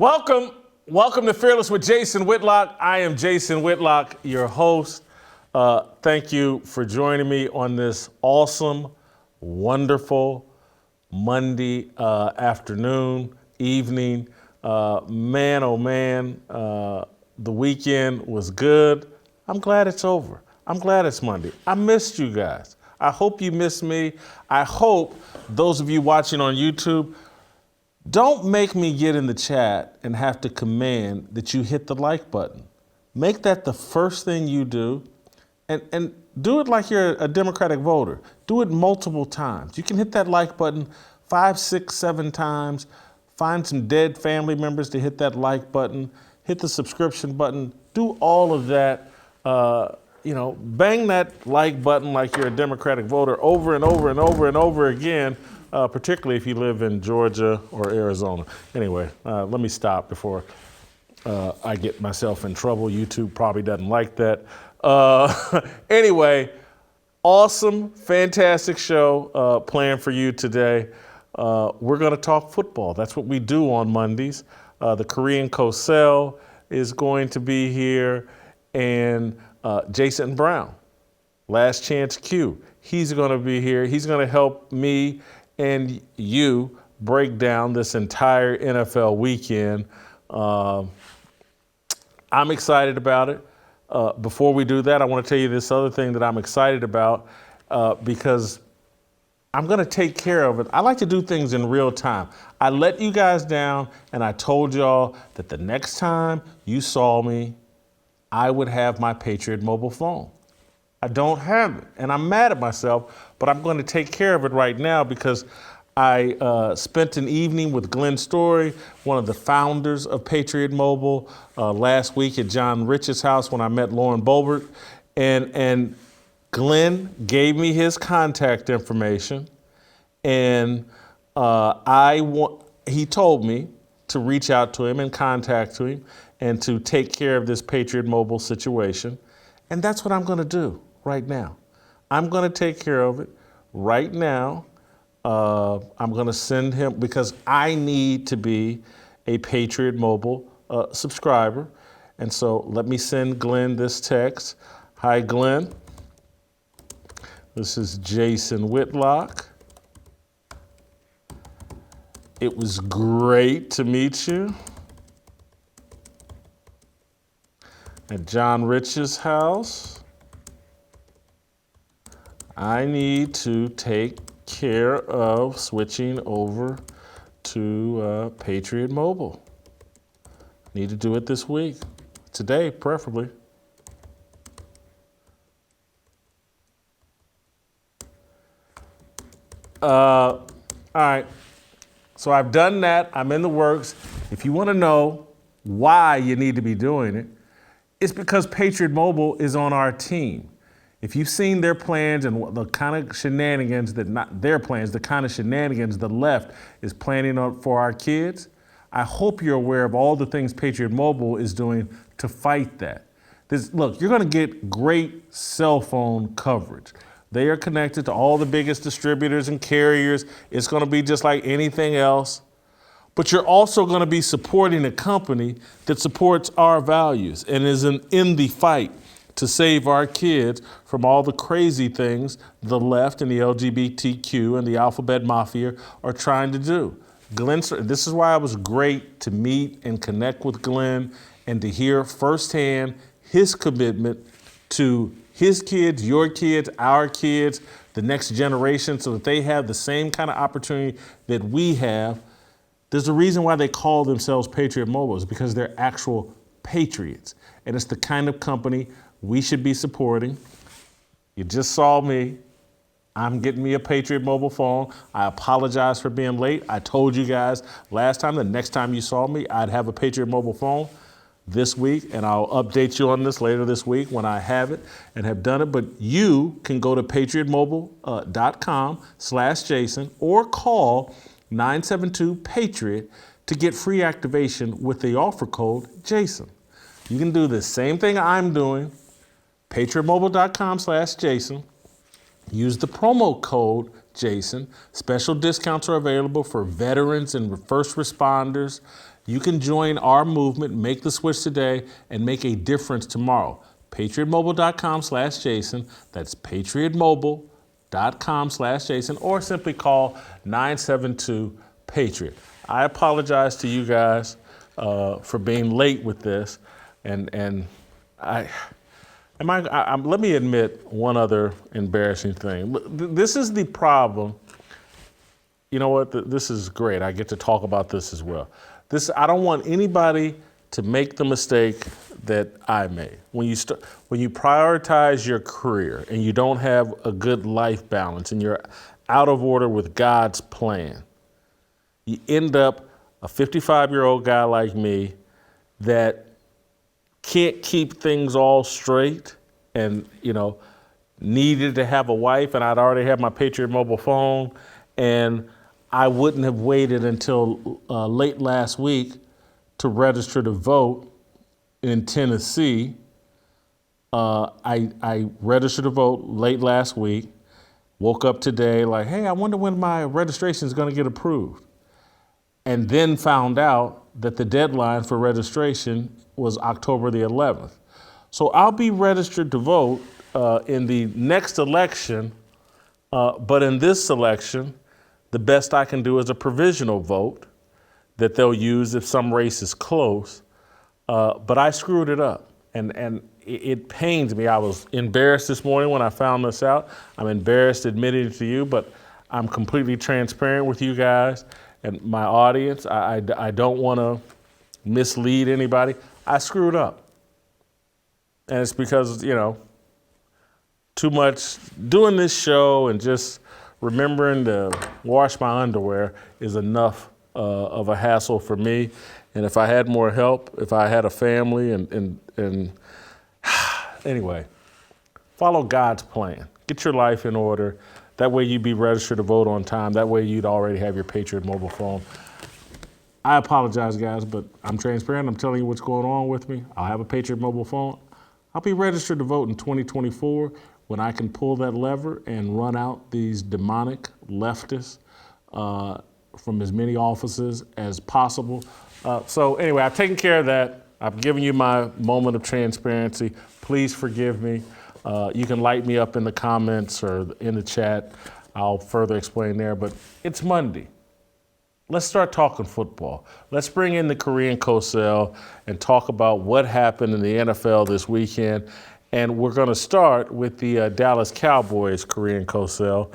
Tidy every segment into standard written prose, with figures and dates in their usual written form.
Welcome to Fearless with Jason Whitlock. I am Jason Whitlock, your host. Thank you for joining me on this awesome, wonderful Monday afternoon, evening. Man, oh man, the weekend was good. I'm glad it's over. I'm glad it's Monday. I missed you guys. I hope you missed me. I hope those of you watching on YouTube, don't make me get in the chat and have to command that you hit the like button. Make that the first thing you do, and do it like you're a Democratic voter. Do it multiple times. You can hit that like button 5, 6, 7 times. Find some dead family members to hit that like button. Hit the subscription button. Do all of that. Bang that like button like you're a Democratic voter over and over and over and over again. Particularly if you live in Georgia or Arizona. Anyway, let me stop before I get myself in trouble. YouTube probably doesn't like that. Anyway, awesome, fantastic show planned for you today. We're going to talk football. That's what we do on Mondays. The Korean Cosell is going to be here, and Jason Brown, Last Chance Q, he's going to be here. He's going to help me and you break down this entire NFL weekend. I'm excited about it. Before we do that, I want to tell you this other thing that I'm excited about because I'm going to take care of it. I like to do things in real time. I let you guys down, and I told y'all that the next time you saw me, I would have my Patriot mobile phone. I don't have it, and I'm mad at myself, but I'm going to take care of it right now because I spent an evening with Glenn Story, one of the founders of Patriot Mobile, last week at John Rich's house when I met Lauren Bolbert, and Glenn gave me his contact information, and he told me to reach out to him and contact him and to take care of this Patriot Mobile situation, and that's what I'm going to do right now. I'm going to take care of it right now. I'm going to send him, because I need to be a Patriot Mobile subscriber. And so let me send Glenn this text. Hi, Glenn. This is Jason Whitlock. It was great to meet you at John Rich's house. I need to take care of switching over to Patriot Mobile. Need to do it this week. Today, preferably. All right. So I've done that. I'm in the works. If you want to know why you need to be doing it, it's because Patriot Mobile is on our team. If you've seen their plans and the kind of shenanigans the kind of shenanigans the left is planning for our kids, I hope you're aware of all the things Patriot Mobile is doing to fight that. Look, you're going to get great cell phone coverage. They are connected to all the biggest distributors and carriers. It's going to be just like anything else. But you're also going to be supporting a company that supports our values and is in the fight to save our kids from all the crazy things the left and the LGBTQ and the alphabet mafia are trying to do. Glenn, this is why it was great to meet and connect with Glenn and to hear firsthand his commitment to his kids, your kids, our kids, the next generation, so that they have the same kind of opportunity that we have. There's a reason why they call themselves Patriot Mobile, is because they're actual patriots. And it's the kind of company we should be supporting. You just saw me. I'm getting me a Patriot Mobile phone. I apologize for being late. I told you guys last time, the next time you saw me, I'd have a Patriot Mobile phone this week, and I'll update you on this later this week when I have it and have done it. But you can go to patriotmobile.com/Jason or call 972-PATRIOT to get free activation with the offer code Jason. You can do the same thing I'm doing, patriotmobile.com/Jason. Use the promo code Jason. Special discounts are available for veterans and first responders. You can join our movement, make the switch today, and make a difference tomorrow. PatriotMobile.com/Jason. That's PatriotMobile.com/Jason, or simply call 972-PATRIOT. I apologize to you guys for being late with this, and let me admit one other embarrassing thing. This is the problem. You know what? This is great. I get to talk about this as well. I don't want anybody to make the mistake that I made. When you prioritize your career and you don't have a good life balance and you're out of order with God's plan, you end up a 55-year-old guy like me that can't keep things all straight and, needed to have a wife, and I'd already had my Patriot mobile phone, and I wouldn't have waited until late last week to register to vote in Tennessee. I registered to vote late last week, woke up today like, hey, I wonder when my registration is going to get approved. And then found out that the deadline for registration was October the 11th. So I'll be registered to vote in the next election, but in this election, the best I can do is a provisional vote that they'll use if some race is close. But I screwed it up, and it pains me. I was embarrassed this morning when I found this out. I'm embarrassed admitting it to you, but I'm completely transparent with you guys and my audience. I don't want to mislead anybody. I screwed up. And it's because, too much doing this show and just remembering to wash my underwear is enough of a hassle for me. And if I had more help, if I had a family and anyway, follow God's plan. Get your life in order. That way you'd be registered to vote on time. That way you'd already have your Patriot mobile phone. I apologize, guys, but I'm transparent. I'm telling you what's going on with me. I'll have a Patriot mobile phone. I'll be registered to vote in 2024 when I can pull that lever and run out these demonic leftists from as many offices as possible. So anyway, I've taken care of that. I've given you my moment of transparency. Please forgive me. You can light me up in the comments or in the chat. I'll further explain there, but it's Monday. Let's start talking football. Let's bring in the Korean Cosell and talk about what happened in the NFL this weekend. And we're going to start with the Dallas Cowboys Korean Cosell.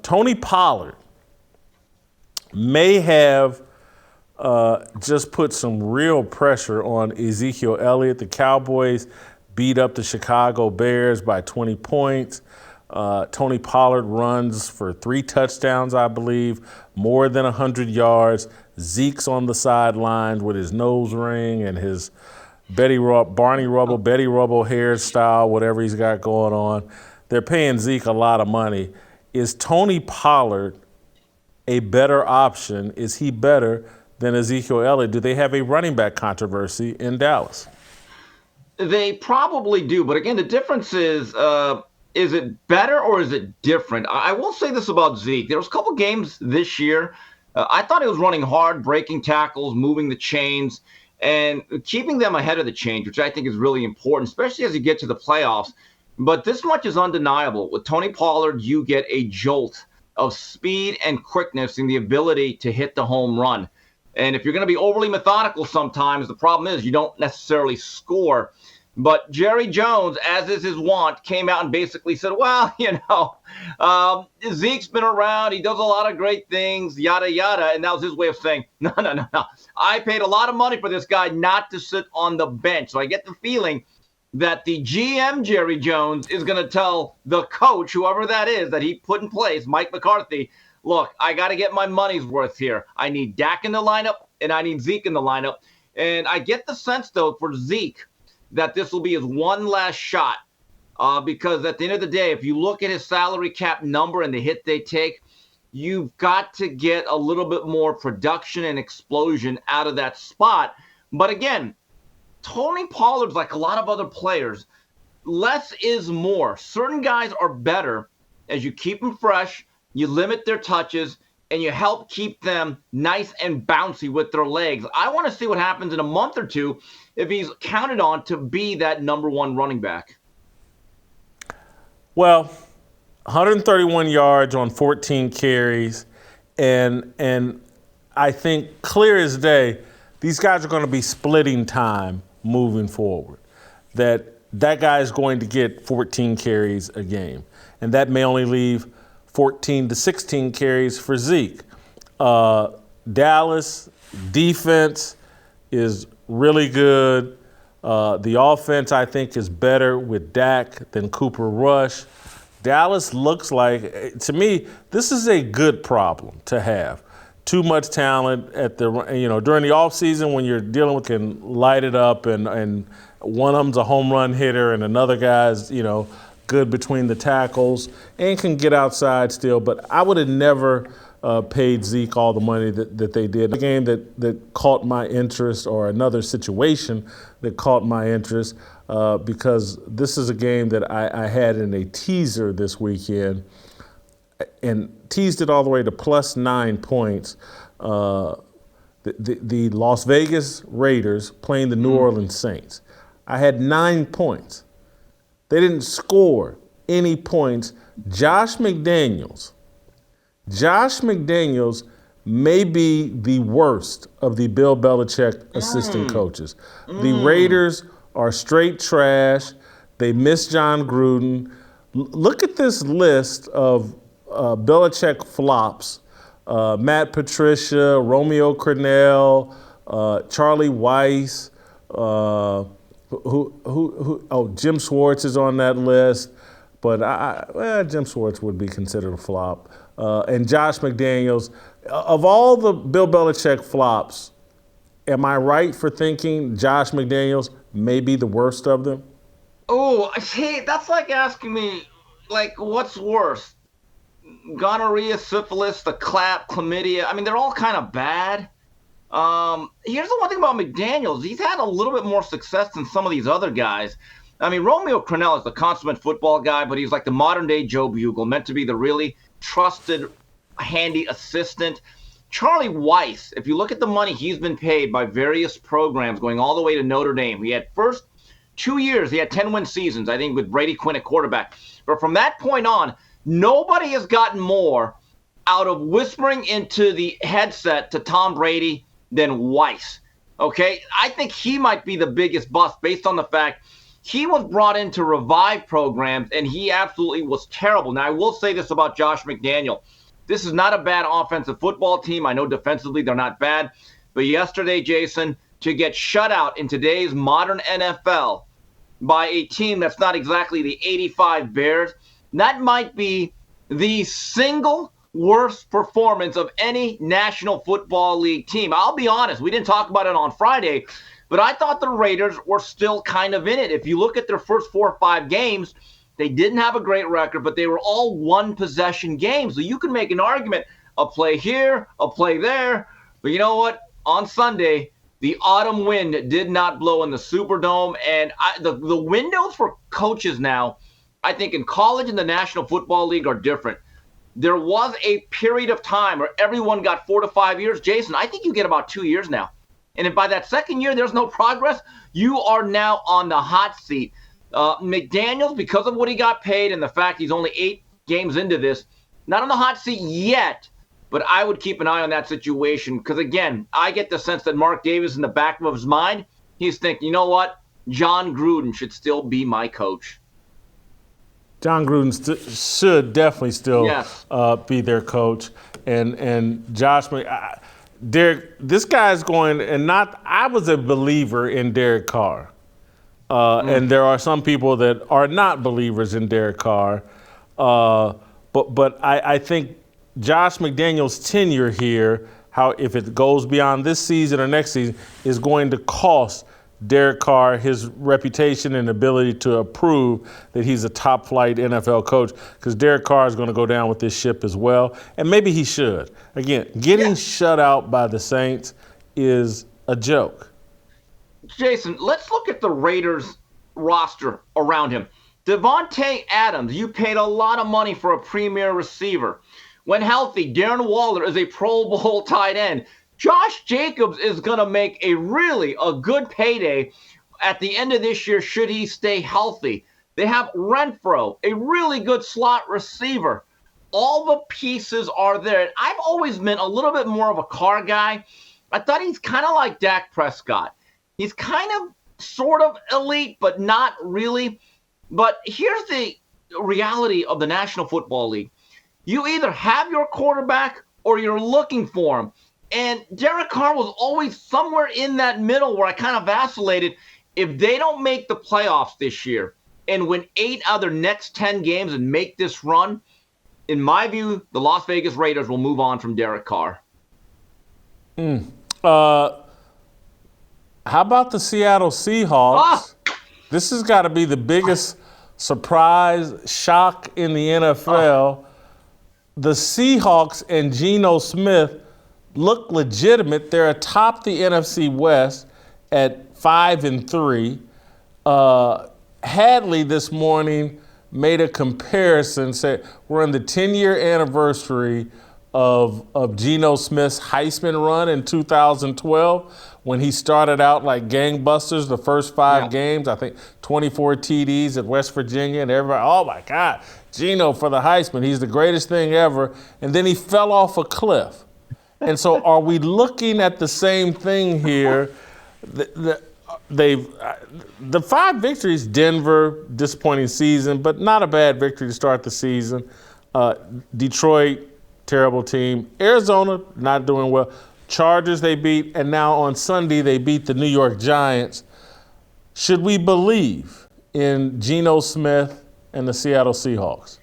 Tony Pollard may have just put some real pressure on Ezekiel Elliott. The Cowboys beat up the Chicago Bears by 20 points. Tony Pollard runs for 3 touchdowns, I believe, more than 100 yards. Zeke's on the sidelines with his nose ring and his Betty Rubble hairstyle, whatever he's got going on. They're paying Zeke a lot of money. Is Tony Pollard a better option? Is he better than Ezekiel Elliott? Do they have a running back controversy in Dallas? They probably do. But again, the difference is it better or is it different? I will say this about Zeke. There was a couple games this year. I thought he was running hard, breaking tackles, moving the chains, and keeping them ahead of the chains, which I think is really important, especially as you get to the playoffs. But this much is undeniable. With Tony Pollard, you get a jolt of speed and quickness and the ability to hit the home run. And if you're going to be overly methodical sometimes, the problem is you don't necessarily score. But Jerry Jones, as is his wont, came out and basically said, well, Zeke's been around. He does a lot of great things, yada, yada. And that was his way of saying, no. I paid a lot of money for this guy not to sit on the bench. So I get the feeling that the GM, Jerry Jones, is going to tell the coach, whoever that is, that he put in place, Mike McCarthy, look, I got to get my money's worth here. I need Dak in the lineup, and I need Zeke in the lineup. And I get the sense, though, for Zeke, that this will be his one last shot because at the end of the day, if you look at his salary cap number and the hit they take, you've got to get a little bit more production and explosion out of that spot. But again, Tony Pollard's like a lot of other players. Less is more. Certain guys are better as you keep them fresh, you limit their touches, and you help keep them nice and bouncy with their legs. I want to see what happens in a month or two if he's counted on to be that number one running back. Well, 131 yards on 14 carries, and I think clear as day, these guys are going to be splitting time moving forward. That guy is going to get 14 carries a game, and that may only leave 14 to 16 carries for Zeke. Dallas defense is really good. The offense, I think, is better with Dak than Cooper Rush. Dallas looks like, to me, this is a good problem to have. Too much talent at the, during the offseason when you're dealing with can light it up and one of them's a home run hitter and another guy's, good between the tackles and can get outside still. But I would have never paid Zeke all the money that they did. A game that caught my interest, or another situation that caught my interest, because this is a game that I had in a teaser this weekend and teased it all the way to plus 9 points. The Las Vegas Raiders playing the New Orleans Saints. I had 9 points. They didn't score any points. Josh McDaniels may be the worst of the Bill Belichick assistant coaches. The Raiders are straight trash. They miss John Gruden. Look at this list of Belichick flops. Matt Patricia, Romeo Crennel, Charlie Weiss, Jim Schwartz is on that list, but Jim Schwartz would be considered a flop. And Josh McDaniels. Of all the Bill Belichick flops, am I right for thinking Josh McDaniels may be the worst of them? Oh, hey, that's like asking me, what's worse? Gonorrhea, syphilis, the clap, chlamydia. I mean, they're all kind of bad. Here's the one thing about McDaniels. He's had a little bit more success than some of these other guys. I mean, Romeo Crennel is the consummate football guy, but he's like the modern-day Joe Bugle, meant to be the really trusted, handy assistant. Charlie Weiss, if you look at the money he's been paid by various programs going all the way to Notre Dame, he had first 2 years, he had 10-win seasons, I think, with Brady Quinn at quarterback. But from that point on, nobody has gotten more out of whispering into the headset to Tom Brady than Weiss. Okay? I think he might be the biggest bust based on the fact he was brought in to revive programs, and he absolutely was terrible. Now, I will say this about Josh McDaniel. This is not a bad offensive football team. I know defensively they're not bad. But yesterday, Jason, to get shut out in today's modern NFL by a team that's not exactly the 85 Bears, that might be the single worst performance of any National Football League team. I'll be honest, we didn't talk about it on Friday, but I thought the Raiders were still kind of in it. If you look at their first 4 or 5 games, they didn't have a great record, but they were all one-possession games. So you can make an argument, a play here, a play there. But you know what? On Sunday, the autumn wind did not blow in the Superdome. And the windows for coaches now, I think in college and the National Football League are different. There was a period of time where everyone got 4 to 5 years. Jason, I think you get about 2 years now. And if by that second year there's no progress, you are now on the hot seat. McDaniels, because of what he got paid and the fact he's only 8 games into this, not on the hot seat yet, but I would keep an eye on that situation because, again, I get the sense that Mark Davis, in the back of his mind, he's thinking, you know what? John Gruden should still be my coach. John Gruden should definitely still be their coach. And Josh, Derrick, this guy's going, and I was a believer in Derek Carr. And there are some people that are not believers in Derek Carr. But I think Josh McDaniels' tenure here, if it goes beyond this season or next season, is going to cost Derek Carr his reputation and ability to approve that he's a top-flight NFL coach, because Derek Carr is going to go down with this ship as well. And maybe he should. Again, getting shut out by the Saints is a joke. Jason, let's look at the Raiders roster around him. Devontae Adams, you paid a lot of money for a premier receiver. When healthy, Darren Waller is a Pro Bowl tight end. Josh Jacobs is going to make a good payday at the end of this year should he stay healthy. They have Renfro, a really good slot receiver. All the pieces are there. And I've always been a little bit more of a Carr guy. I thought he's kind of like Dak Prescott. He's kind of sort of elite, but not really. But here's the reality of the National Football League. You either have your quarterback or you're looking for him. And Derek Carr was always somewhere in that middle where I kind of vacillated. If they don't make the playoffs this year and win 8 out of their next 10 games and make this run, in my view, the Las Vegas Raiders will move on from Derek Carr. How about the Seattle Seahawks? This has got to be the biggest surprise, shock in the NFL. The Seahawks and Geno Smith look legitimate. They're atop the NFC West at 5-3. Hadley this morning made a comparison, said we're on the 10-year anniversary of Geno Smith's Heisman run in 2012 when he started out like gangbusters the first 5 games. I think 24 TDs at West Virginia, and everybody, oh my God, Geno for the Heisman. He's the greatest thing ever. And then he fell off a cliff. And so are we looking at the same thing here? The 5 victories, Denver, disappointing season, but not a bad victory to start the season. Detroit, terrible team. Arizona, not doing well. Chargers they beat, and now on Sunday they beat the New York Giants. Should we believe in Geno Smith and the Seattle Seahawks?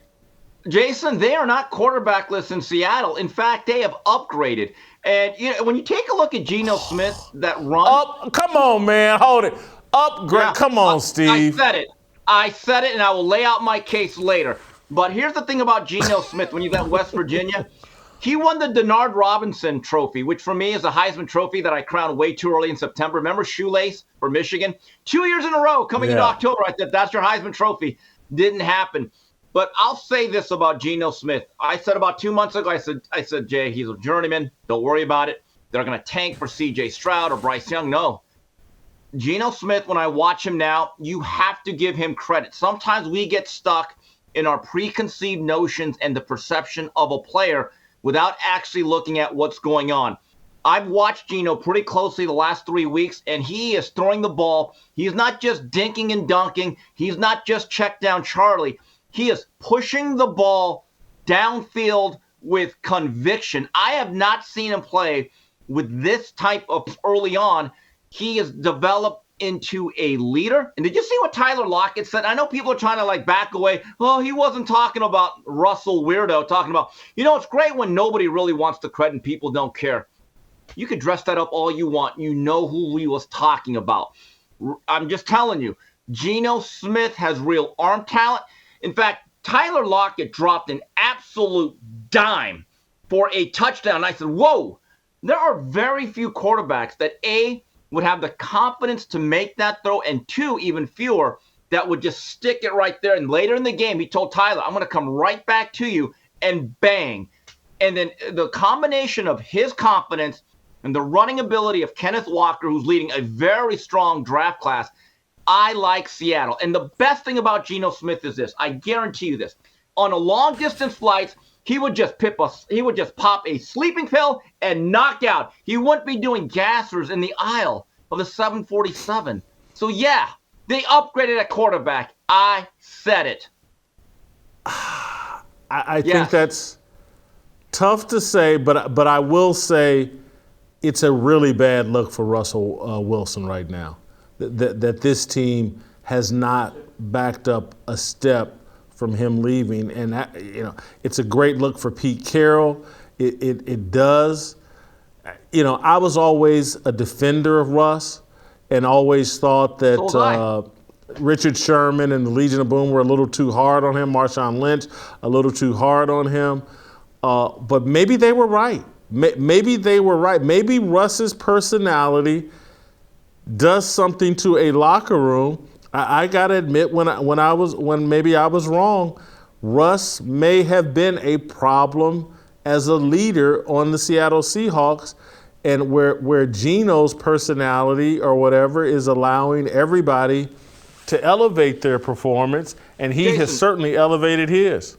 Jason, they are not quarterbackless in Seattle. In fact, they have upgraded. And when you take a look at Geno Smith, that run. Come on, man, hold it. Upgrade. Yeah, Come on, Steve. I said it, and I will lay out my case later. But here's the thing about Geno Smith when he's at West Virginia. He won the Denard Robinson Trophy, which for me is a Heisman Trophy that I crowned way too early in September. Remember Shoelace for Michigan? 2 years in a row coming into October. I said, that's your Heisman Trophy. Didn't happen. But I'll say this about Geno Smith. I said about 2 months ago, I said, Jay, he's a journeyman. Don't worry about it. They're going to tank for C.J. Stroud or Bryce Young. No. Geno Smith, when I watch him now, you have to give him credit. Sometimes we get stuck in our preconceived notions and the perception of a player without actually looking at what's going on. I've watched Geno pretty closely the last 3 weeks, and he is throwing the ball. He's not just dinking and dunking. He's not just check down Charlie. He is pushing the ball downfield with conviction. I have not seen him play with this type of early on. He has developed into a leader. And did you see what Tyler Lockett said? I know people are trying to back away. Oh, he wasn't talking about Russell Weirdo, talking about, it's great when nobody really wants the credit and people don't care. You could dress that up all you want. You know who he was talking about. I'm just telling you, Geno Smith has real arm talent. In fact, Tyler Lockett dropped an absolute dime for a touchdown. And I said, whoa, there are very few quarterbacks that A, would have the confidence to make that throw, and 2, even fewer, that would just stick it right there. And later in the game, he told Tyler, I'm going to come right back to you, and bang. And then the combination of his confidence and the running ability of Kenneth Walker, who's leading a very strong draft class, I like Seattle. And the best thing about Geno Smith is this. I guarantee you this. On a long-distance flights, he would just pop a sleeping pill and knock out. He wouldn't be doing gassers in the aisle of the 747. So, yeah, they upgraded at quarterback. I said it. I think that's tough to say, but I will say it's a really bad look for Russell Wilson right now. That this team has not backed up a step from him leaving, and it's a great look for Pete Carroll. It does. I was always a defender of Russ, and always thought that Richard Sherman and the Legion of Boom were a little too hard on him. Marshawn Lynch, a little too hard on him. But maybe they were right. Maybe they were right. Maybe Russ's personality does something to a locker room. I gotta admit, when maybe I was wrong, Russ may have been a problem as a leader on the Seattle Seahawks, and where Geno's personality or whatever is allowing everybody to elevate their performance, and he has certainly elevated his.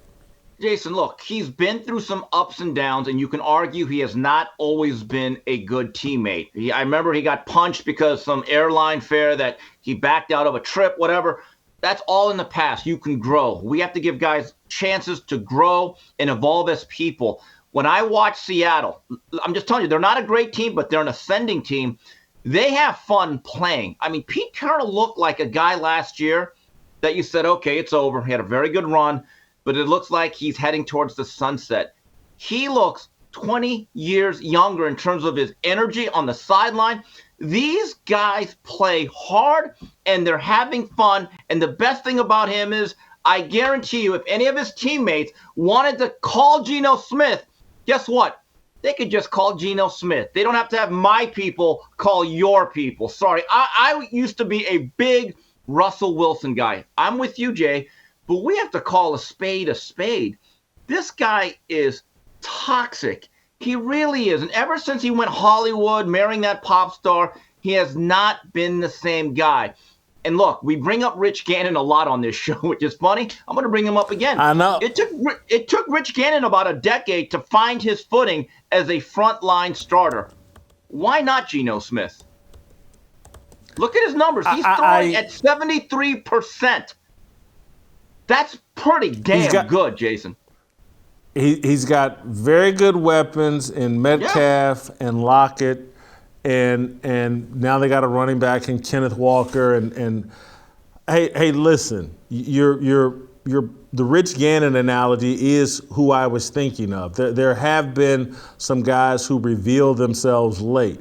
Jason, look, he's been through some ups and downs, and you can argue he has not always been a good teammate. I remember he got punched because some airline fare that he backed out of a trip, whatever. That's all in the past. You can grow. We have to give guys chances to grow and evolve as people. When I watch Seattle, I'm just telling you, they're not a great team, but they're an ascending team. They have fun playing. I mean, Pete Carroll looked like a guy last year that you said, okay, it's over. He had a very good run, but it looks like he's heading towards the sunset. He looks 20 years younger in terms of his energy on the sideline. These guys play hard, and they're having fun. And the best thing about him is, I guarantee you, if any of his teammates wanted to call Geno Smith, guess what? They could just call Geno Smith. They don't have to have my people call your people. Sorry, I used to be a big Russell Wilson guy. I'm with you, Jay, but we have to call a spade a spade. This guy is toxic. He really is. And ever since he went Hollywood, marrying that pop star, he has not been the same guy. And look, we bring up Rich Gannon a lot on this show, which is funny. I'm going to bring him up again. I know. It took Rich Gannon about a decade to find his footing as a frontline starter. Why not Geno Smith? Look at his numbers. He's throwing at 73%. That's pretty damn good, Jason. He's got very good weapons in Metcalf and Lockett. And now they got a running back in Kenneth Walker. And hey, listen, the Rich Gannon analogy is who I was thinking of. There have been some guys who revealed themselves late.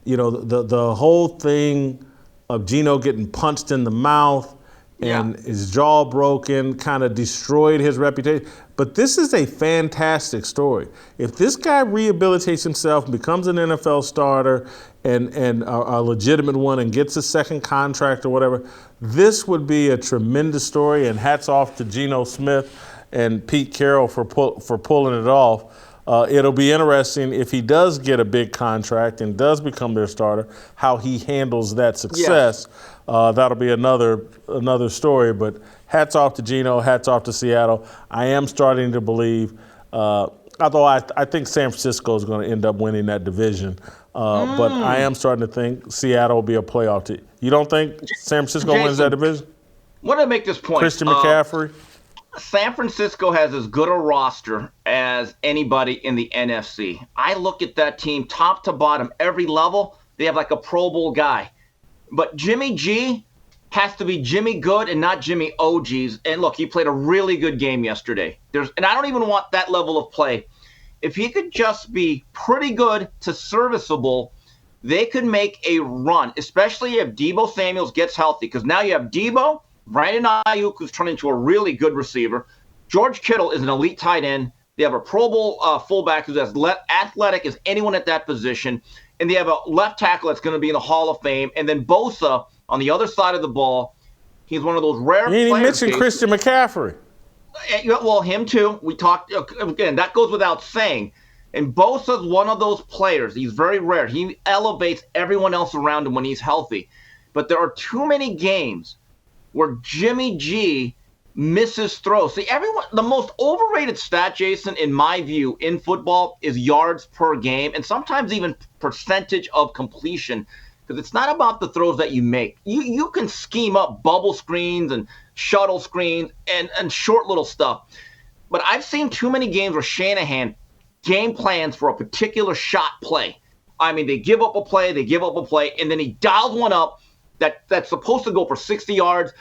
You know, the whole thing of Geno getting punched in the mouth and his jaw broken kind of destroyed his reputation. But this is a fantastic story. If this guy rehabilitates himself and becomes an NFL starter and a legitimate one and gets a second contract or whatever, this would be a tremendous story. And hats off to Geno Smith and Pete Carroll for pulling it off. It'll be interesting if he does get a big contract and does become their starter, how he handles that success. That'll be another story. But hats off to Geno, hats off to Seattle. I am starting to believe, although I think San Francisco is going to end up winning that division, but I am starting to think Seattle will be a playoff team. You don't think San Francisco wins that division? I want to make this point. Christian McCaffrey? San Francisco has as good a roster as anybody in the NFC. I look at that team top to bottom, every level, they have like a Pro Bowl guy. But Jimmy G has to be Jimmy Good and not Jimmy OGs. And look, he played a really good game yesterday. And I don't even want that level of play. If he could just be pretty good to serviceable, they could make a run, especially if Deebo Samuels gets healthy. Because now you have Deebo, Brandon Ayuk, who's turned into a really good receiver. George Kittle is an elite tight end. They have a Pro Bowl fullback who's as athletic as anyone at that position. And they have a left tackle that's going to be in the Hall of Fame. And then Bosa on the other side of the ball. He's one of those rare players. You mentioned Christian McCaffrey. Well, him too. We talked, again, that goes without saying. And Bosa's one of those players. He's very rare. He elevates everyone else around him when he's healthy. But there are too many games where Jimmy G misses throws. See, the most overrated stat, Jason, in my view, in football is yards per game and sometimes even percentage of completion, because it's not about the throws that you make. You can scheme up bubble screens and shuttle screens and short little stuff. But I've seen too many games where Shanahan game plans for a particular shot play. I mean, they give up a play, and then he dials one up that's supposed to go for 60 yards,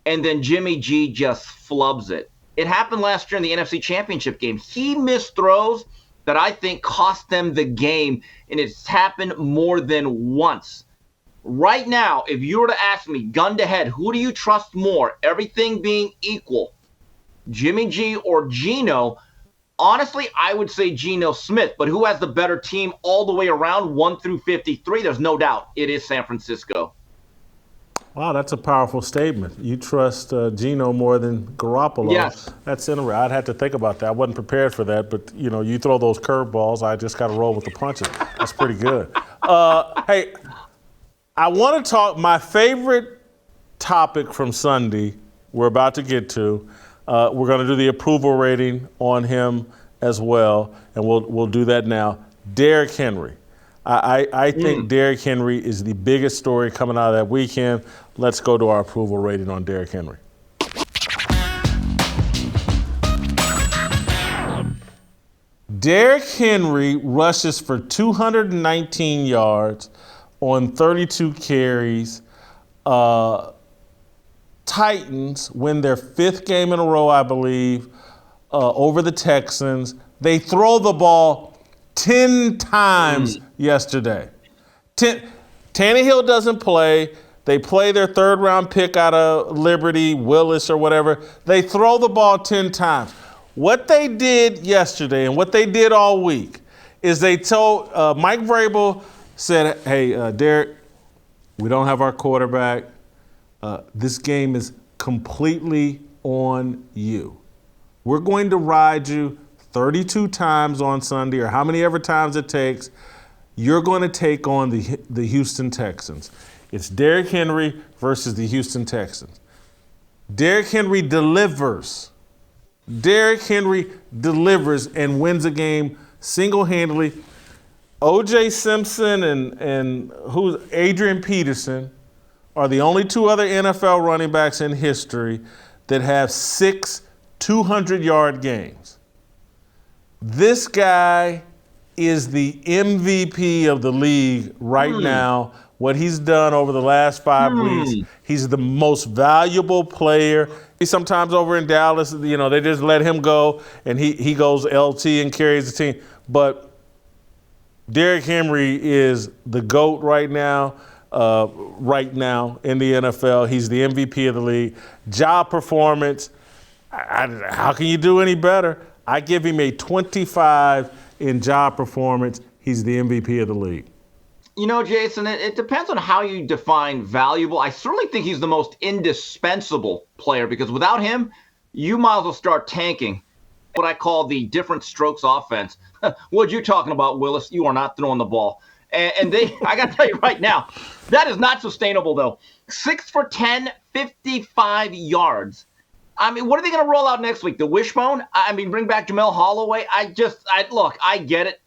and then Jimmy G just flubs it. It happened last year in the NFC Championship game. He missed throws that I think cost them the game, and it's happened more than once. Right now, if you were to ask me, gun to head, who do you trust more, everything being equal, Jimmy G or Geno? Honestly, I would say Geno Smith, but who has the better team all the way around, 1 through 53? There's no doubt it is San Francisco. Wow, that's a powerful statement. You trust Geno more than Garoppolo. Yes. That's interesting. I'd have to think about that. I wasn't prepared for that, but you throw those curveballs. I just got to roll with the punches. That's pretty good. Hey, I want to talk my favorite topic from Sunday. We're about to get to. We're going to do the approval rating on him as well, and we'll do that now. Derrick Henry. I think Derrick Henry is the biggest story coming out of that weekend. Let's go to our approval rating on Derrick Henry. Derrick Henry rushes for 219 yards on 32 carries. Titans win their 5th game in a row, I believe, over the Texans. They throw the ball 10 times yesterday. Tannehill doesn't play. They play their 3rd-round pick out of Liberty, Willis or whatever. They throw the ball 10 times. What they did yesterday and what they did all week is they told Mike Vrabel said, hey, Derrick, we don't have our quarterback. This game is completely on you. We're going to ride you 32 times on Sunday, or how many ever times it takes. You're going to take on the Houston Texans. It's Derrick Henry versus the Houston Texans. Derrick Henry delivers. Derrick Henry delivers and wins a game single-handedly. O.J. Simpson and Adrian Peterson are the only 2 other NFL running backs in history that have 6 200-yard games. This guy is the MVP of the league right now. What he's done over the last 5 weeks, he's the most valuable player. He's sometimes over in Dallas, they just let him go, and he goes LT and carries the team. But Derrick Henry is the GOAT right now in the NFL. He's the MVP of the league. Job performance, how can you do any better? I give him a 25 in job performance. He's the MVP of the league. Jason, it depends on how you define valuable. I certainly think he's the most indispensable player because without him, you might as well start tanking. What I call the different strokes offense. What you talking about, Willis? You are not throwing the ball. And I got to tell you right now, that is not sustainable, though. 6 for 10, 55 yards. I mean, what are they going to roll out next week? The wishbone? I mean, bring back Jamel Holloway? Look, I get it.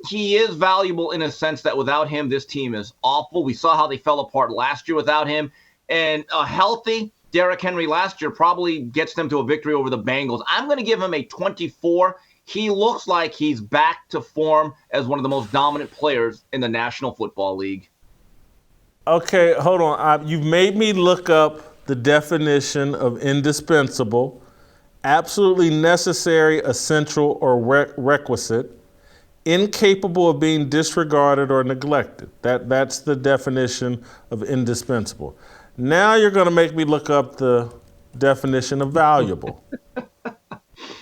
He is valuable in a sense that without him, this team is awful. We saw how they fell apart last year without him. And a healthy Derrick Henry last year probably gets them to a victory over the Bengals. I'm going to give him a 24. He looks like he's back to form as one of the most dominant players in the National Football League. Okay, hold on. You've made me look up the definition of indispensable, absolutely necessary, essential, or requisite, incapable of being disregarded or neglected. That's the definition of indispensable. Now you're going to make me look up the definition of valuable.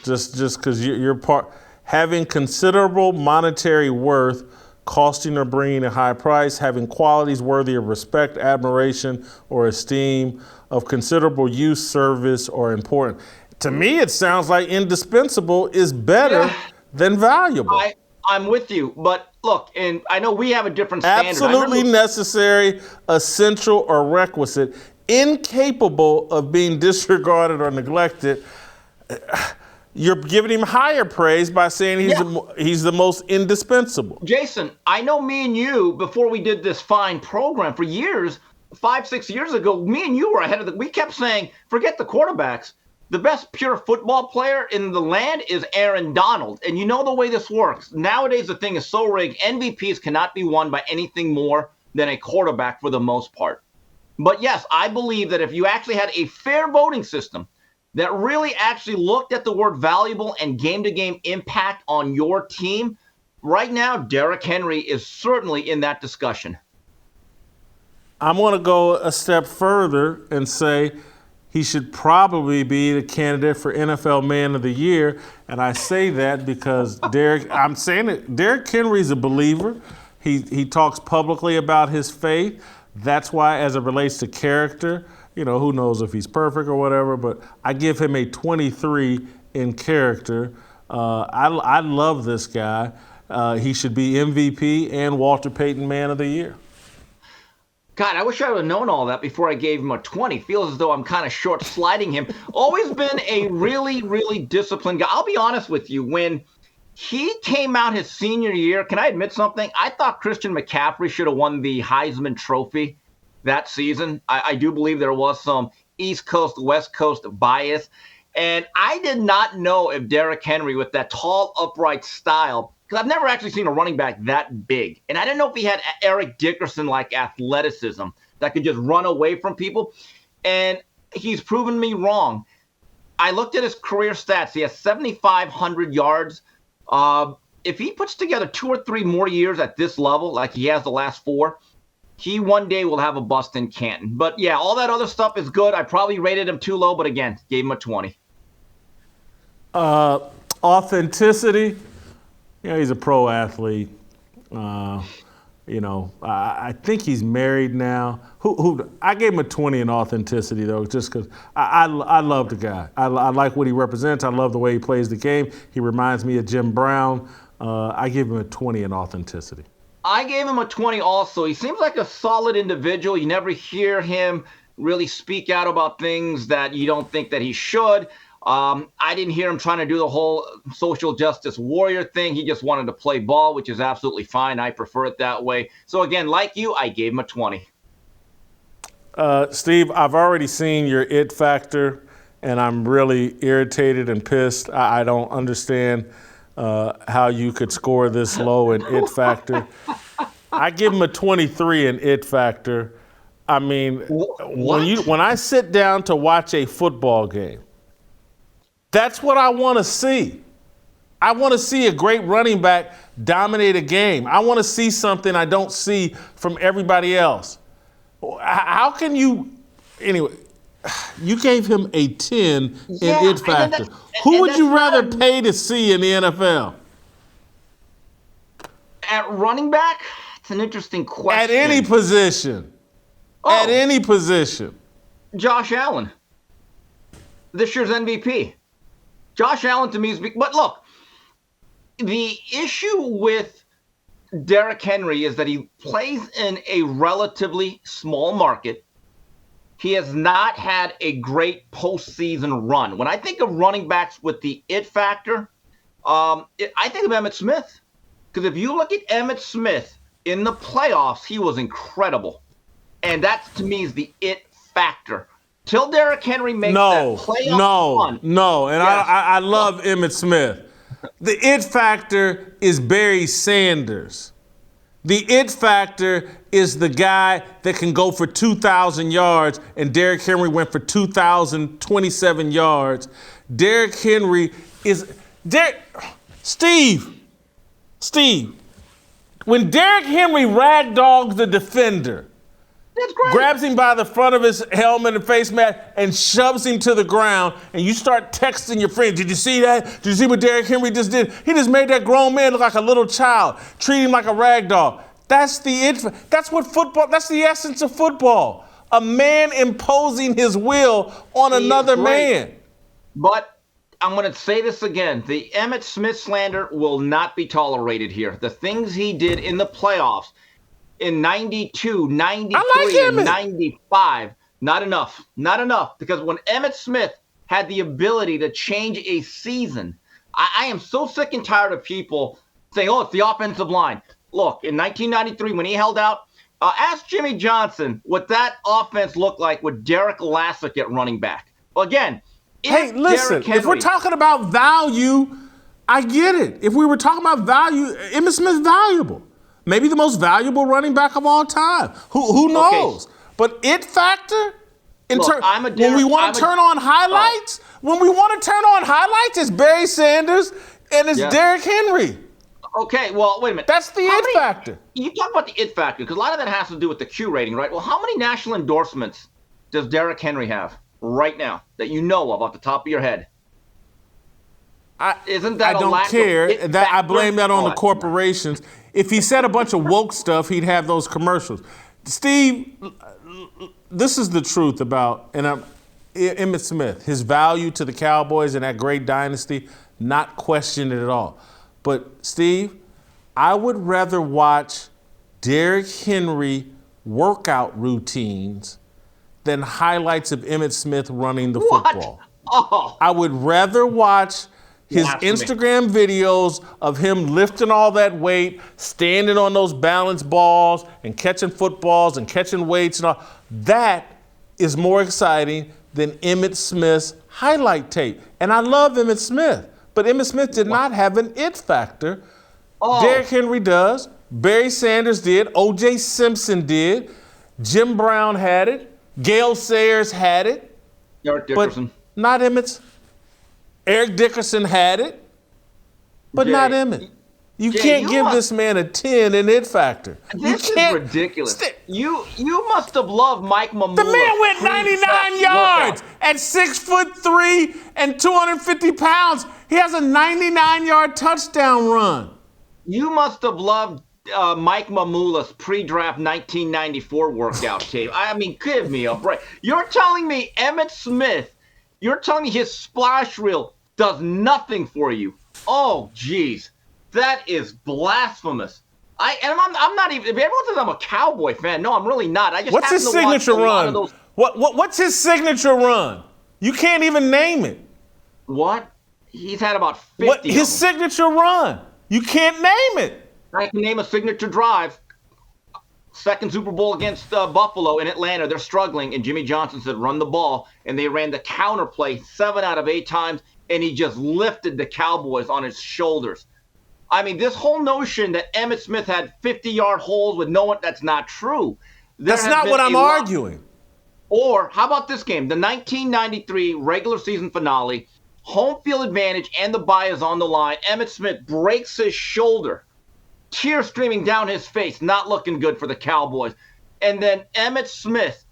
just because you're part, having considerable monetary worth, costing or bringing a high price, having qualities worthy of respect, admiration, or esteem, of considerable use, service, or important. To me, it sounds like indispensable is better than valuable. I'm with you, but look, and I know we have a different standard. Absolutely necessary, essential, or requisite, incapable of being disregarded or neglected. You're giving him higher praise by saying he's the most indispensable. Jason, I know me and you, before we did this fine program for years, 5-6 years ago, me and you were ahead we kept saying, forget the quarterbacks. The best pure football player in the land is Aaron Donald. And you know the way this works. Nowadays, the thing is so rigged. MVPs cannot be won by anything more than a quarterback for the most part. But yes, I believe that if you actually had a fair voting system that really actually looked at the word valuable and game-to-game impact on your team, right now, Derrick Henry is certainly in that discussion. I'm going to go a step further and say he should probably be the candidate for NFL Man of the Year. And I say that because Derrick Henry's a believer. He talks publicly about his faith. That's why, as it relates to character, who knows if he's perfect or whatever, but I give him a 23 in character. I love this guy. He should be MVP and Walter Payton Man of the Year. God, I wish I would have known all that before I gave him a 20. Feels as though I'm kind of short sliding him. Always been a really, really disciplined guy. I'll be honest with you. When he came out his senior year, can I admit something? I thought Christian McCaffrey should have won the Heisman Trophy that season. I do believe there was some East Coast, West Coast bias. And I did not know if Derrick Henry, with that tall, upright style, because I've never actually seen a running back that big. And I didn't know if he had Eric Dickerson-like athleticism that could just run away from people. And he's proven me wrong. I looked at his career stats. He has 7,500 yards. If he puts together 2 or 3 more years at this level, like he has the last 4, he one day will have a bust in Canton. But, yeah, all that other stuff is good. I probably rated him too low, but, again, gave him a 20. Authenticity. He's a pro athlete. I think he's married now. I gave him a 20 in authenticity, though, just because I love the guy. I like what he represents. I love the way he plays the game. He reminds me of Jim Brown. I give him a 20 in authenticity. I gave him a 20 also. He seems like a solid individual. You never hear him really speak out about things that you don't think that he should. I didn't hear him trying to do the whole social justice warrior thing. He just wanted to play ball, which is absolutely fine. I prefer it that way. So, again, like you, I gave him a 20. Steve, I've already seen your it factor, and I'm really irritated and pissed. I don't understand how you could score this low in it factor. I give him a 23 in it factor. I mean, when I sit down to watch a football game, that's what I want to see. I want to see a great running back dominate a game. I want to see something I don't see from everybody else. How can you, anyway, you gave him a 10 in it factor. Who would you rather pay to see in the NFL? At running back? It's an interesting question. At any position. At any position. Josh Allen. This year's MVP. Josh Allen to me is big. But look, the issue with Derrick Henry is that he plays in a relatively small market. He has not had a great postseason run. When I think of running backs with the it factor, I think of Emmitt Smith. Because if you look at Emmitt Smith in the playoffs, he was incredible. And that, to me, is the it factor. Till Derrick Henry makes that playoff run. No. And yes. I love Emmitt Smith. The it factor is Barry Sanders. The it factor is the guy that can go for 2,000 yards, and Derrick Henry went for 2,027 yards. Derrick Henry is Steve. When Derrick Henry ragdogs the defender, grabs him by the front of his helmet and face mask and shoves him to the ground, and you start texting your friends, did you see that? Did you see what Derrick Henry just did? He just made that grown man look like a little child, treat him like a rag doll. That's what football, that's the essence of football. A man imposing his will on another man. But I'm going to say this again. The Emmitt Smith slander will not be tolerated here. The things he did in the playoffs, in 92, 93, and 95, not enough. Not enough. Because when Emmitt Smith had the ability to change a season, I am so sick and tired of people saying, it's the offensive line. Look, in 1993, when he held out, ask Jimmy Johnson what that offense looked like with Derek Lassick at running back. Well, again, if we're talking about value, I get it. If we were talking about value, Emmitt Smith's valuable. Maybe the most valuable running back of all time. Who knows? Okay. But it factor, when we want to turn on highlights, it's Barry Sanders and it's Derrick Henry. Okay, well, wait a minute. That's the it factor. You talk about the it factor, because a lot of that has to do with the Q rating, right? Well, how many national endorsements does Derrick Henry have right now that you know of off the top of your head? Isn't that I don't care. I blame that on the corporations. If he said a bunch of woke stuff, he'd have those commercials. Steve, this is the truth about Emmitt Smith, his value to the Cowboys and that great dynasty, not questioned at all. But Steve, I would rather watch Derrick Henry workout routines than highlights of Emmitt Smith running the football. Oh, I would rather watch his Instagram videos of him lifting all that weight, standing on those balance balls and catching footballs and catching weights and all. That is more exciting than Emmitt Smith's highlight tape. And I love Emmitt Smith, but Emmitt Smith did not have an it factor. Derrick Henry does. Barry Sanders did. O.J. Simpson did. Jim Brown had it. Gale Sayers had it. Eric Dickerson. But not Emmitt's. Eric Dickerson had it, but not Emmitt. You can't give this man a 10 in it factor. This is ridiculous. You must have loved Mike Mamula. The man went 99 yards at 6'3" and 250 pounds. He has a 99-yard touchdown run. You must have loved Mike Mamula's pre-draft 1994 workout tape. I mean, give me a break. You're telling me Emmitt Smith, you're telling me his splash reel does nothing for you. Oh, geez. That is blasphemous. I'm not even, if everyone says I'm a Cowboy fan, no, I'm really not. I just What's his signature run? What's his signature run? You can't even name it. What? He's had about 50 His signature run. You can't name it. I can name a signature drive. Second Super Bowl against Buffalo in Atlanta. They're struggling, and Jimmy Johnson said, run the ball. And they ran the counter play 7 out of 8 times, and he just lifted the Cowboys on his shoulders. I mean, this whole notion that Emmitt Smith had 50-yard holes with no one, that's not true. That's not what I'm arguing. Or how about this game? The 1993 regular season finale, home field advantage, and the bye is on the line. Emmitt Smith breaks his shoulder. Tears streaming down his face, not looking good for the Cowboys. And then Emmitt Smith,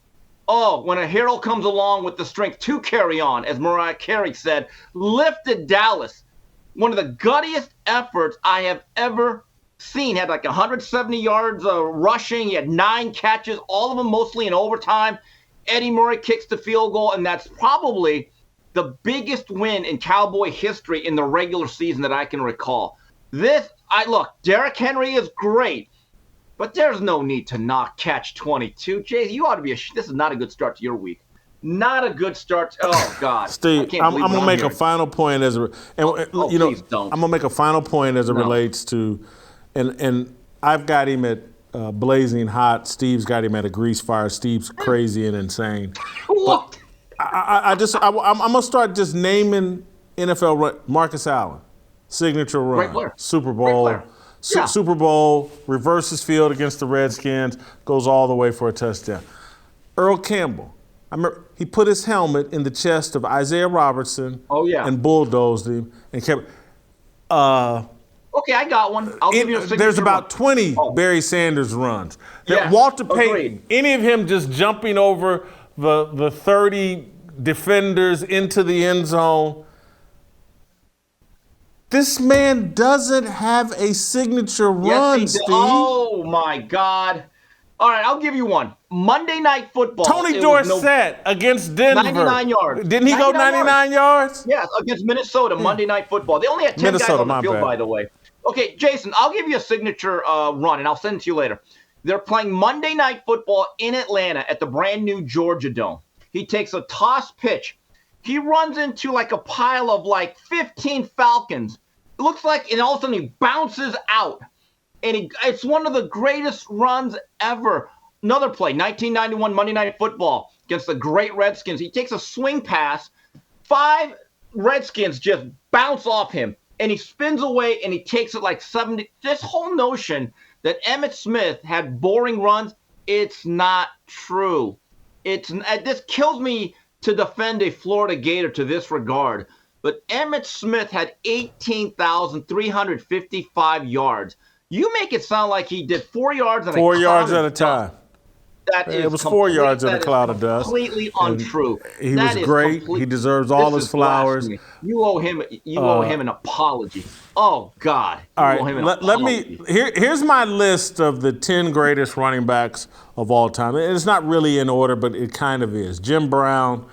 when a hero comes along with the strength to carry on, as Mariah Carey said, lifted Dallas. One of the guttiest efforts I have ever seen. Had like 170 yards rushing. He had 9 catches, all of them mostly in overtime. Eddie Murray kicks the field goal, and that's probably the biggest win in Cowboy history in the regular season that I can recall. Look, Derrick Henry is great, but there's no need to not catch 22. Jay, you ought to be this is not a good start to your week. Not a good start. Oh God, Steve, I'm gonna make a final point I'm gonna make a final point as it relates to, and I've got him at blazing hot. Steve's got him at a grease fire. Steve's crazy and insane. What? I'm gonna start just naming NFL Marcus Allen. Signature run, Super Bowl, Super Bowl, reverses field against the Redskins, goes all the way for a touchdown. Earl Campbell, I remember he put his helmet in the chest of Isaiah Robertson and bulldozed him and kept. Okay, I got one. I'll give you a signature There's about 20 Barry Sanders runs. Yes, Walter Payton, any of him just jumping over the 30 defenders into the end zone. This man doesn't have a signature run, Steve. Oh, my God. All right, I'll give you one. Monday Night Football. Tony Dorsett against Denver. 99 yards. Didn't he go 99 yards? Yeah, against Minnesota, Monday Night Football. They only had 10 guys on the field, by the way. Okay, Jason, I'll give you a signature run, and I'll send it to you later. They're playing Monday Night Football in Atlanta at the brand-new Georgia Dome. He takes a toss pitch. He runs into like a pile of like 15 Falcons. It looks like, and all of a sudden he bounces out. And it's one of the greatest runs ever. Another play, 1991 Monday Night Football against the great Redskins. He takes a swing pass. 5 Redskins just bounce off him. And he spins away and he takes it like 70. This whole notion that Emmitt Smith had boring runs, it's not true. This kills me to defend a Florida Gator to this regard. But Emmitt Smith had 18,355 yards. You make it sound like he did 4 yards and 4 yards at a time. That It is was 4 yards in a that is cloud of dust. completely And untrue. he That was is great. complete. He deserves all This his is flowers. blasphemy. You owe him an apology. Oh God, All you right, owe him an let me. apology. Here's my list of the 10 greatest running backs of all time. It's not really in order, but it kind of is. Jim Brown,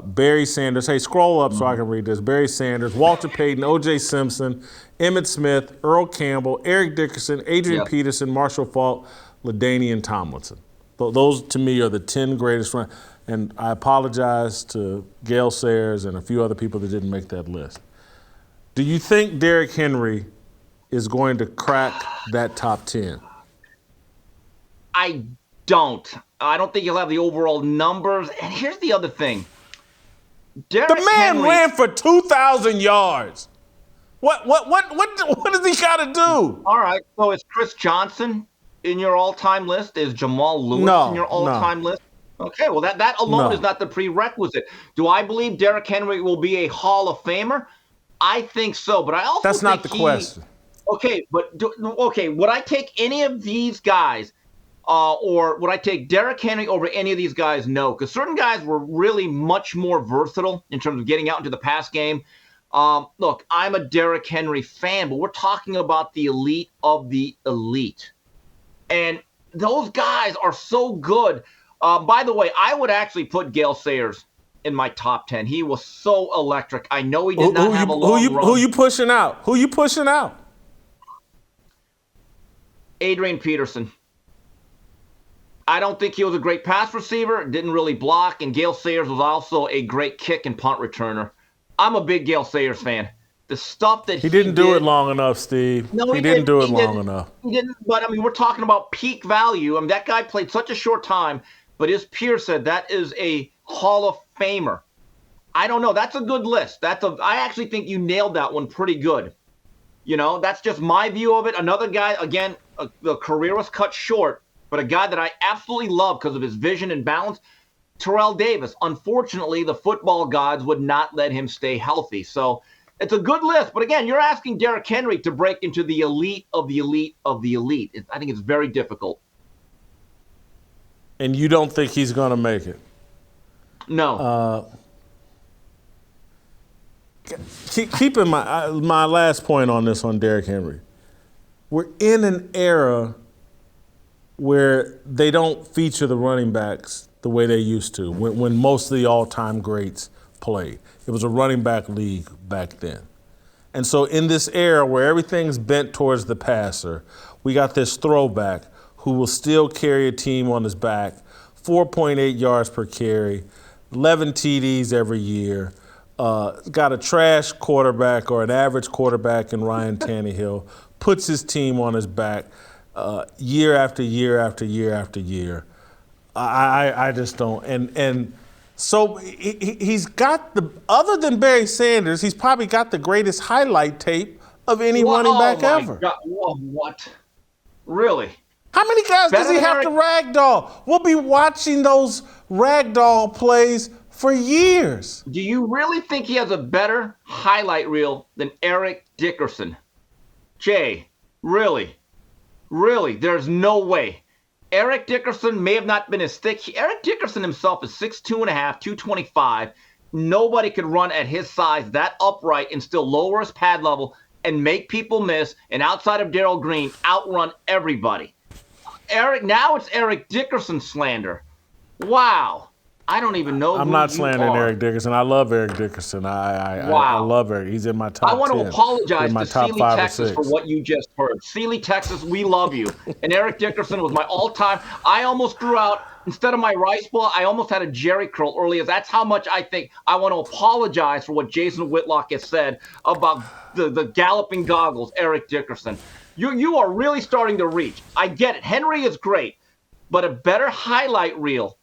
Barry Sanders. Hey, scroll up so I can read this. Barry Sanders, Walter Payton, O.J. Simpson, Emmitt Smith, Earl Campbell, Eric Dickerson, Adrian Yep. Peterson, Marshall Faulk, LaDainian Tomlinson. Those to me are the 10 greatest run. And I apologize to Gale Sayers and a few other people that didn't make that list. Do you think Derrick Henry is going to crack that top 10? I don't. I don't think he'll have the overall numbers. And here's the other thing. Derrick The man Henry, ran for 2,000 yards. What does he got to do? all right, so is Chris Johnson in your all-time list? Is Jamal Lewis No, in your all-time list? Okay, well, that alone No. is not the prerequisite. Do I believe Derrick Henry will be a Hall of Famer? I think so, but I also That's not the think question. Okay, but would I take any of these guys, or would I take Derrick Henry over any of these guys? No, because certain guys were really much more versatile in terms of getting out into the pass game. Look, I'm a Derrick Henry fan, but we're talking about the elite of the elite. And those guys are so good. By the way, I would actually put Gale Sayers in my top 10. He was so electric. I know he did not have a long run. Who you pushing out? Who you pushing out? Adrian Peterson. I don't think he was a great pass receiver, didn't really block, and Gale Sayers was also a great kick and punt returner. I'm a big Gale Sayers fan. The stuff that He didn't do it long enough, Steve. No, he didn't do it long enough. He didn't, but I mean, we're talking about peak value. I mean, that guy played such a short time, but as Pierre said, that is a Hall of Famer. I don't know. That's a good list. I actually think you nailed that one pretty good. You know, that's just my view of it. Another guy, again, the career was cut short, but a guy that I absolutely love because of his vision and balance, Terrell Davis. Unfortunately, the football gods would not let him stay healthy. So it's a good list. But again, you're asking Derrick Henry to break into the elite of the elite of the elite. I think it's very difficult. And you don't think he's going to make it? No. Keep in mind, my last point on this on Derrick Henry. We're in an era where they don't feature the running backs the way they used to, when most of the all-time greats played. It was a running back league back then. And so in this era where everything's bent towards the passer, we got this throwback who will still carry a team on his back, 4.8 yards per carry, 11 TDs every year, got a trash quarterback or an average quarterback in Ryan Tannehill, puts his team on his back year after year after year after year. I just don't. And so he's got other than Barry Sanders, he's probably got the greatest highlight tape of any running back ever. God. What? Really? How many guys does he have to ragdoll? We'll be watching those ragdoll plays for years. Do you really think he has a better highlight reel than Eric Dickerson? Jay, really? Really? There's no way. Eric Dickerson may have not been as thick. Eric Dickerson himself is 6'2.5", 225. Nobody could run at his size that upright and still lower his pad level and make people miss, and outside of Darrell Green, outrun everybody. Now it's Eric Dickerson slander. Wow. I don't even know I'm not slandering Eric Dickerson. I love Eric Dickerson. I love Eric. He's in my top 10. I want to apologize to top Sealy, 5 or Texas 6. for what you just heard. Sealy, Texas, we love you. And Eric Dickerson was my all-time. I almost threw out, instead of my rice ball, I almost had a Jerry curl earlier. That's how much I think. I want to apologize for what Jason Whitlock has said about the galloping goggles, Eric Dickerson. You are really starting to reach. I get it. Henry is great, but a better highlight reel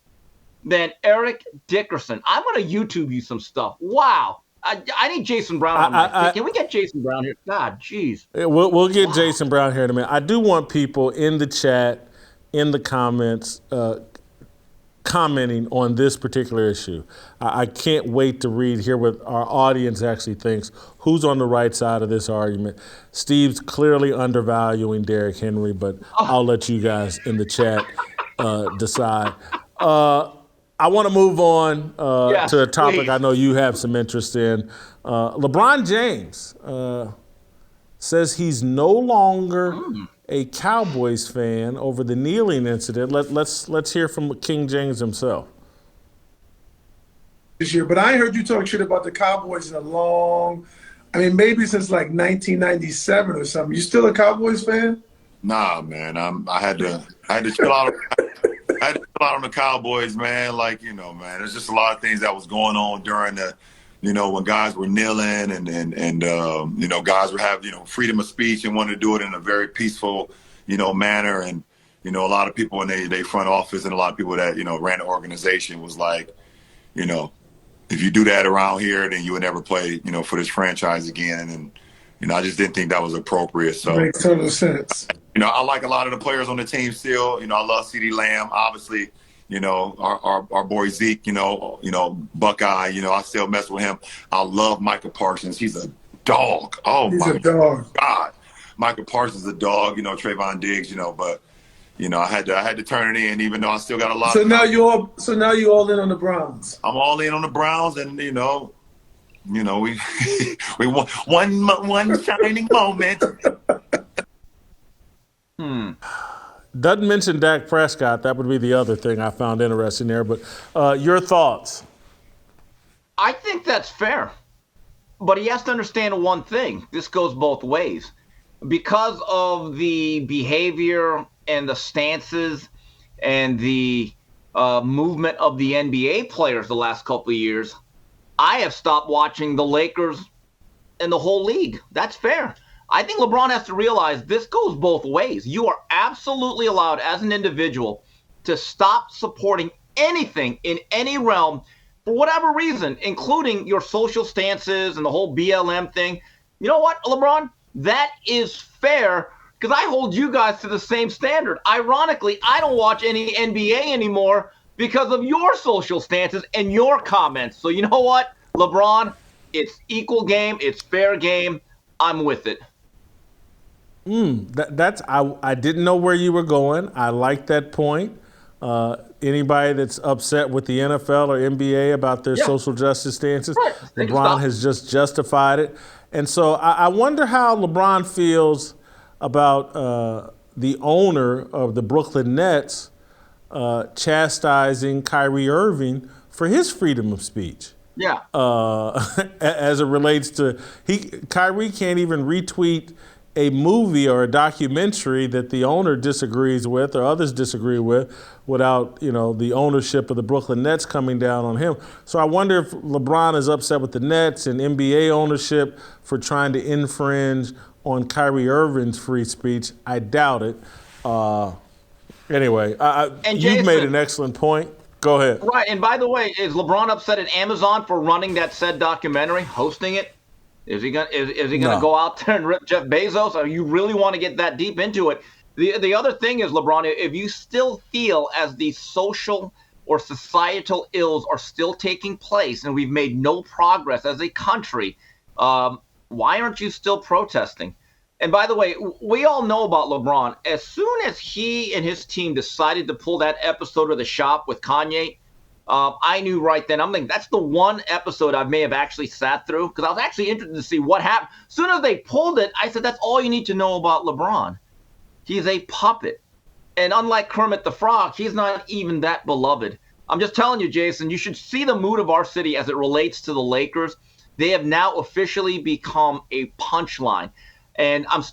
than Eric Dickerson. I'm going to YouTube you some stuff. Wow. I need Jason Brown on my Can we get Jason Brown here? God, jeez. We'll get Jason Brown here in a minute. I do want people in the chat, in the comments, commenting on this particular issue. I can't wait to hear what our audience actually thinks. Who's on the right side of this argument? Steve's clearly undervaluing Derrick Henry, but I'll let you guys in the chat decide. I want to move on Yes, to a topic please. I know you have some interest in. LeBron James says he's no longer a Cowboys fan over the kneeling incident. Let's hear from King James himself. This year, but I ain't heard you talk shit about the Cowboys in a long, maybe since like 1997 or something. You still a Cowboys fan? Nah, man. I had to chill out. I had to chill out on the Cowboys, man. Like, man, there's just a lot of things that was going on during the, when guys were kneeling and guys were having, freedom of speech and wanted to do it in a very peaceful, manner. And, a lot of people in they front office and a lot of people that, ran the organization was like, if you do that around here, then you would never play, for this franchise again. And, I just didn't think that was appropriate. So Makes total sense. I like a lot of the players on the team still. I love CeeDee Lamb, obviously. Our boy Zeke. Buckeye. I still mess with him. I love Micah Parsons. He's a dog. Oh He's my a dog. God, Micah Parsons is a dog. Trayvon Diggs. But I had to turn it in, even though I still got a lot. So now you all in on the Browns. I'm all in on the Browns, and we we want one shining moment. Doesn't mention Dak Prescott. That would be the other thing I found interesting there. But your thoughts? I think that's fair. But he has to understand one thing. This goes both ways. Because of the behavior and the stances and the movement of the NBA players the last couple of years, I have stopped watching the Lakers and the whole league. That's fair. I think LeBron has to realize this goes both ways. You are absolutely allowed as an individual to stop supporting anything in any realm for whatever reason, including your social stances and the whole BLM thing. You know what, LeBron? That is fair because I hold you guys to the same standard. Ironically, I don't watch any NBA anymore because of your social stances and your comments. So you know what, LeBron? It's equal game. It's fair game. I'm with it. I didn't know where you were going. I like that point. Anybody that's upset with the NFL or NBA about their social justice stances, Right. LeBron has just justified it. And so I wonder how LeBron feels about the owner of the Brooklyn Nets chastising Kyrie Irving for his freedom of speech. Yeah. As it relates to Kyrie can't even retweet a movie or a documentary that the owner disagrees with or others disagree with without, the ownership of the Brooklyn Nets coming down on him. So I wonder if LeBron is upset with the Nets and NBA ownership for trying to infringe on Kyrie Irving's free speech. I doubt it. Anyway, you've made an excellent point. Go ahead. Right, and by the way, is LeBron upset at Amazon for running that said documentary, hosting it? Is he gonna go out there and rip Jeff Bezos? Or you really want to get that deep into it? The other thing is, LeBron, if you still feel as the social or societal ills are still taking place and we've made no progress as a country, why aren't you still protesting? And by the way, we all know about LeBron. As soon as he and his team decided to pull that episode of The Shop with Kanye, I knew right then. I'm thinking that's the one episode I may have actually sat through because I was actually interested to see what happened. As soon as they pulled it, I said, that's all you need to know about LeBron. He's a puppet. And unlike Kermit the Frog, he's not even that beloved. I'm just telling you, Jason, you should see the mood of our city as it relates to the Lakers. They have now officially become a punchline. And I'm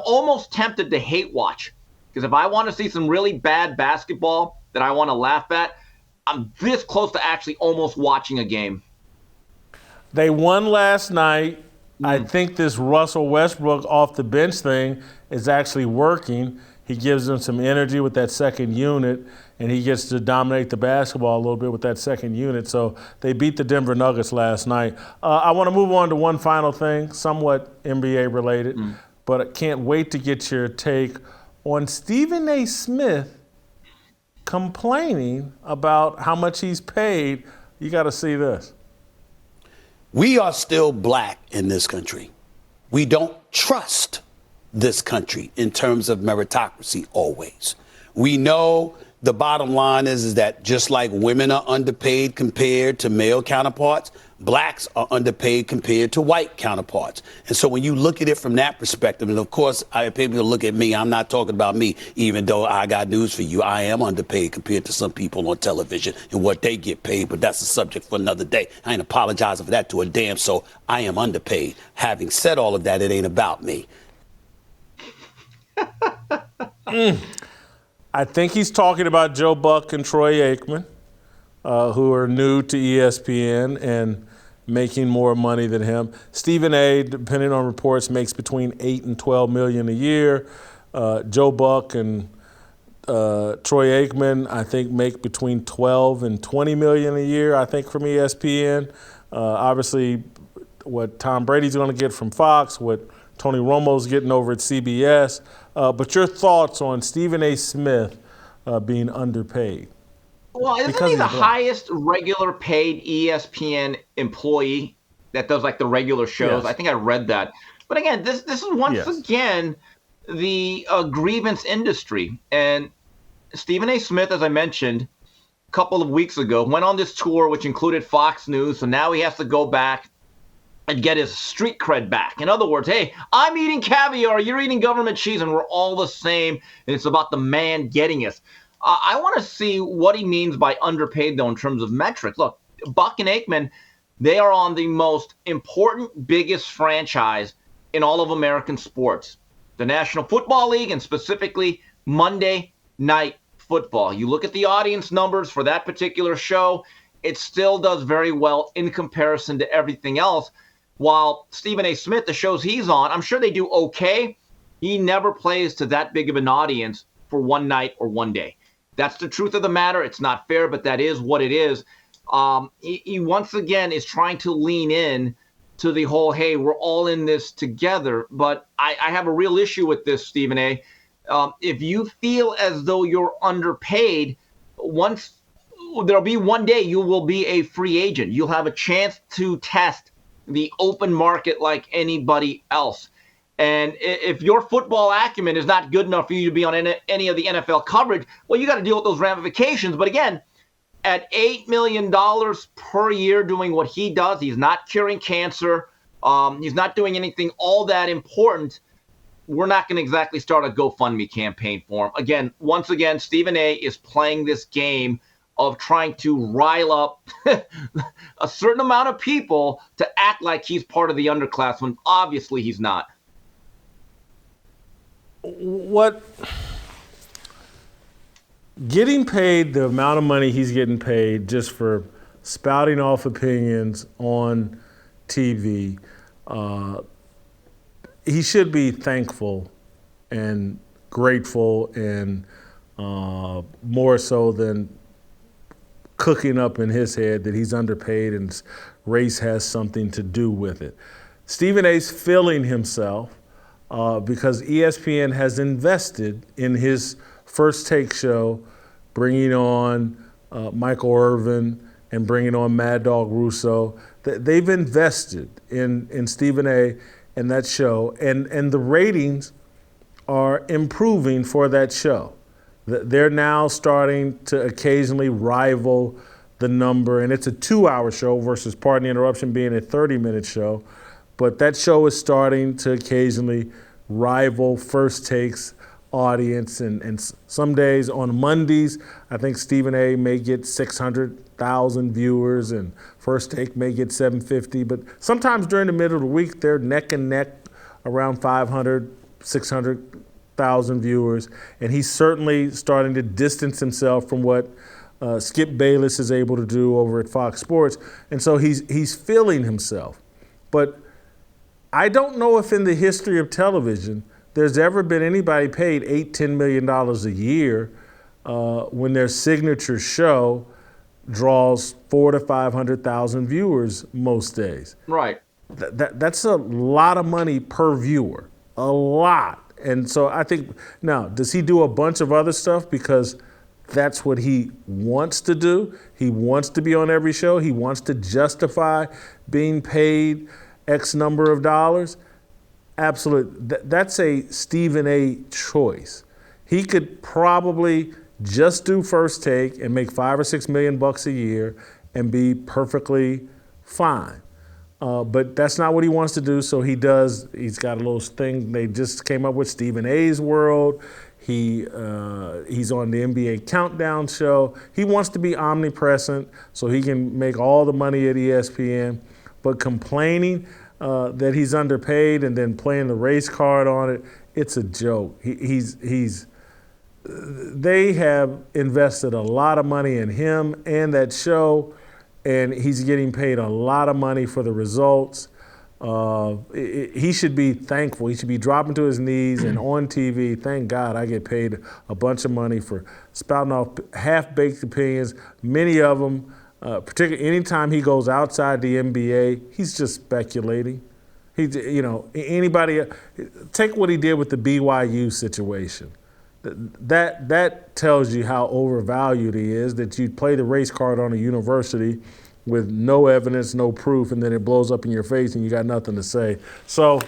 almost tempted to hate watch because if I want to see some really bad basketball that I want to laugh at, I'm this close to actually almost watching a game. They won last night. I think this Russell Westbrook off the bench thing is actually working. He gives them some energy with that second unit, and he gets to dominate the basketball a little bit with that second unit. So they beat the Denver Nuggets last night. I want to move on to one final thing, somewhat NBA related, but I can't wait to get your take on Stephen A. Smith complaining about how much he's paid. You got to see this. We are still black in this country. We don't trust this country in terms of meritocracy always. We know the bottom line is that just like women are underpaid compared to male counterparts, blacks are underpaid compared to white counterparts. And so when you look at it from that perspective, and of course, people look at me, I'm not talking about me, even though I got news for you. I am underpaid compared to some people on television and what they get paid, but that's a subject for another day. I ain't apologizing for that to a damn soul. I am underpaid. Having said all of that, it ain't about me. I think he's talking about Joe Buck and Troy Aikman, who are new to ESPN and making more money than him. Stephen A., depending on reports, makes between $8 and $12 million a year. Joe Buck and Troy Aikman, I think, make between $12 and $20 million a year, I think, from ESPN. Obviously, what Tom Brady's going to get from Fox, what Tony Romo's getting over at CBS. But your thoughts on Stephen A. Smith being underpaid? Well, isn't he the highest regular paid ESPN employee that does like the regular shows? Yes. I think I read that. But again, this is once again the grievance industry. And Stephen A. Smith, as I mentioned a couple of weeks ago, went on this tour, which included Fox News. So now he has to go back and get his street cred back. In other words, hey, I'm eating caviar, you're eating government cheese, and we're all the same, and it's about the man getting us. I want to see what he means by underpaid, though, in terms of metrics. Look, Buck and Aikman, they are on the most important, biggest franchise in all of American sports, the National Football League, and specifically Monday Night Football. You look at the audience numbers for that particular show, it still does very well in comparison to everything else. While Stephen A. Smith, the shows he's on, I'm sure they do okay. He never plays to that big of an audience for one night or one day. That's the truth of the matter. It's not fair, but that is what it is. He once again is trying to lean in to the whole, hey, we're all in this together. But I have a real issue with this, Stephen A. If you feel as though you're underpaid, there'll be one day you will be a free agent. You'll have a chance to test the open market like anybody else. And if your football acumen is not good enough for you to be on any of the NFL coverage, well, you got to deal with those ramifications. But again, at $8 million per year doing what he does, he's not curing cancer. He's not doing anything all that important. We're not going to exactly start a GoFundMe campaign for him. Again, once again, Stephen A. is playing this game of trying to rile up a certain amount of people to act like he's part of the underclass when obviously he's not. What getting paid the amount of money he's getting paid just for spouting off opinions on TV, he should be thankful and grateful and more so than cooking up in his head that he's underpaid and race has something to do with it. Stephen A's feeling himself because ESPN has invested in his First Take show, bringing on Michael Irvin and bringing on Mad Dog Russo. They've invested in Stephen A. and that show, and the ratings are improving for that show. They're now starting to occasionally rival the number, and it's a 2-hour show versus Pardon the Interruption being a 30-minute show. But that show is starting to occasionally rival First Take's audience. And some days on Mondays, I think Stephen A. may get 600,000 viewers and First Take may get 750. But sometimes during the middle of the week, they're neck and neck around 500, 600,000 viewers. And he's certainly starting to distance himself from what Skip Bayless is able to do over at Fox Sports. And so he's feeling himself. But I don't know if in the history of television there's ever been anybody paid $8-10 million a year when their signature show draws 400,000 to 500,000 viewers most days. Right. That's a lot of money per viewer, a lot. And so I think, now, does he do a bunch of other stuff because that's what he wants to do? He wants to be on every show. He wants to justify being paid X number of dollars. Absolutely. That's a Stephen A. choice. He could probably just do First Take and make $5 or $6 million a year and be perfectly fine. But that's not what he wants to do, so he does. He's got a little thing they just came up with, Stephen A's World. He's on the NBA Countdown show. He wants to be omnipresent so he can make all the money at ESPN. But complaining that he's underpaid and then playing the race card on it, it's a joke. They have invested a lot of money in him and that show, and he's getting paid a lot of money for the results. He should be thankful. He should be dropping to his knees and on TV. Thank God I get paid a bunch of money for spouting off half-baked opinions. Many of them, particularly anytime he goes outside the NBA, he's just speculating. Anybody take what he did with the BYU situation. That tells you how overvalued he is, that you play the race card on a university with no evidence, no proof, and then it blows up in your face and you got nothing to say. So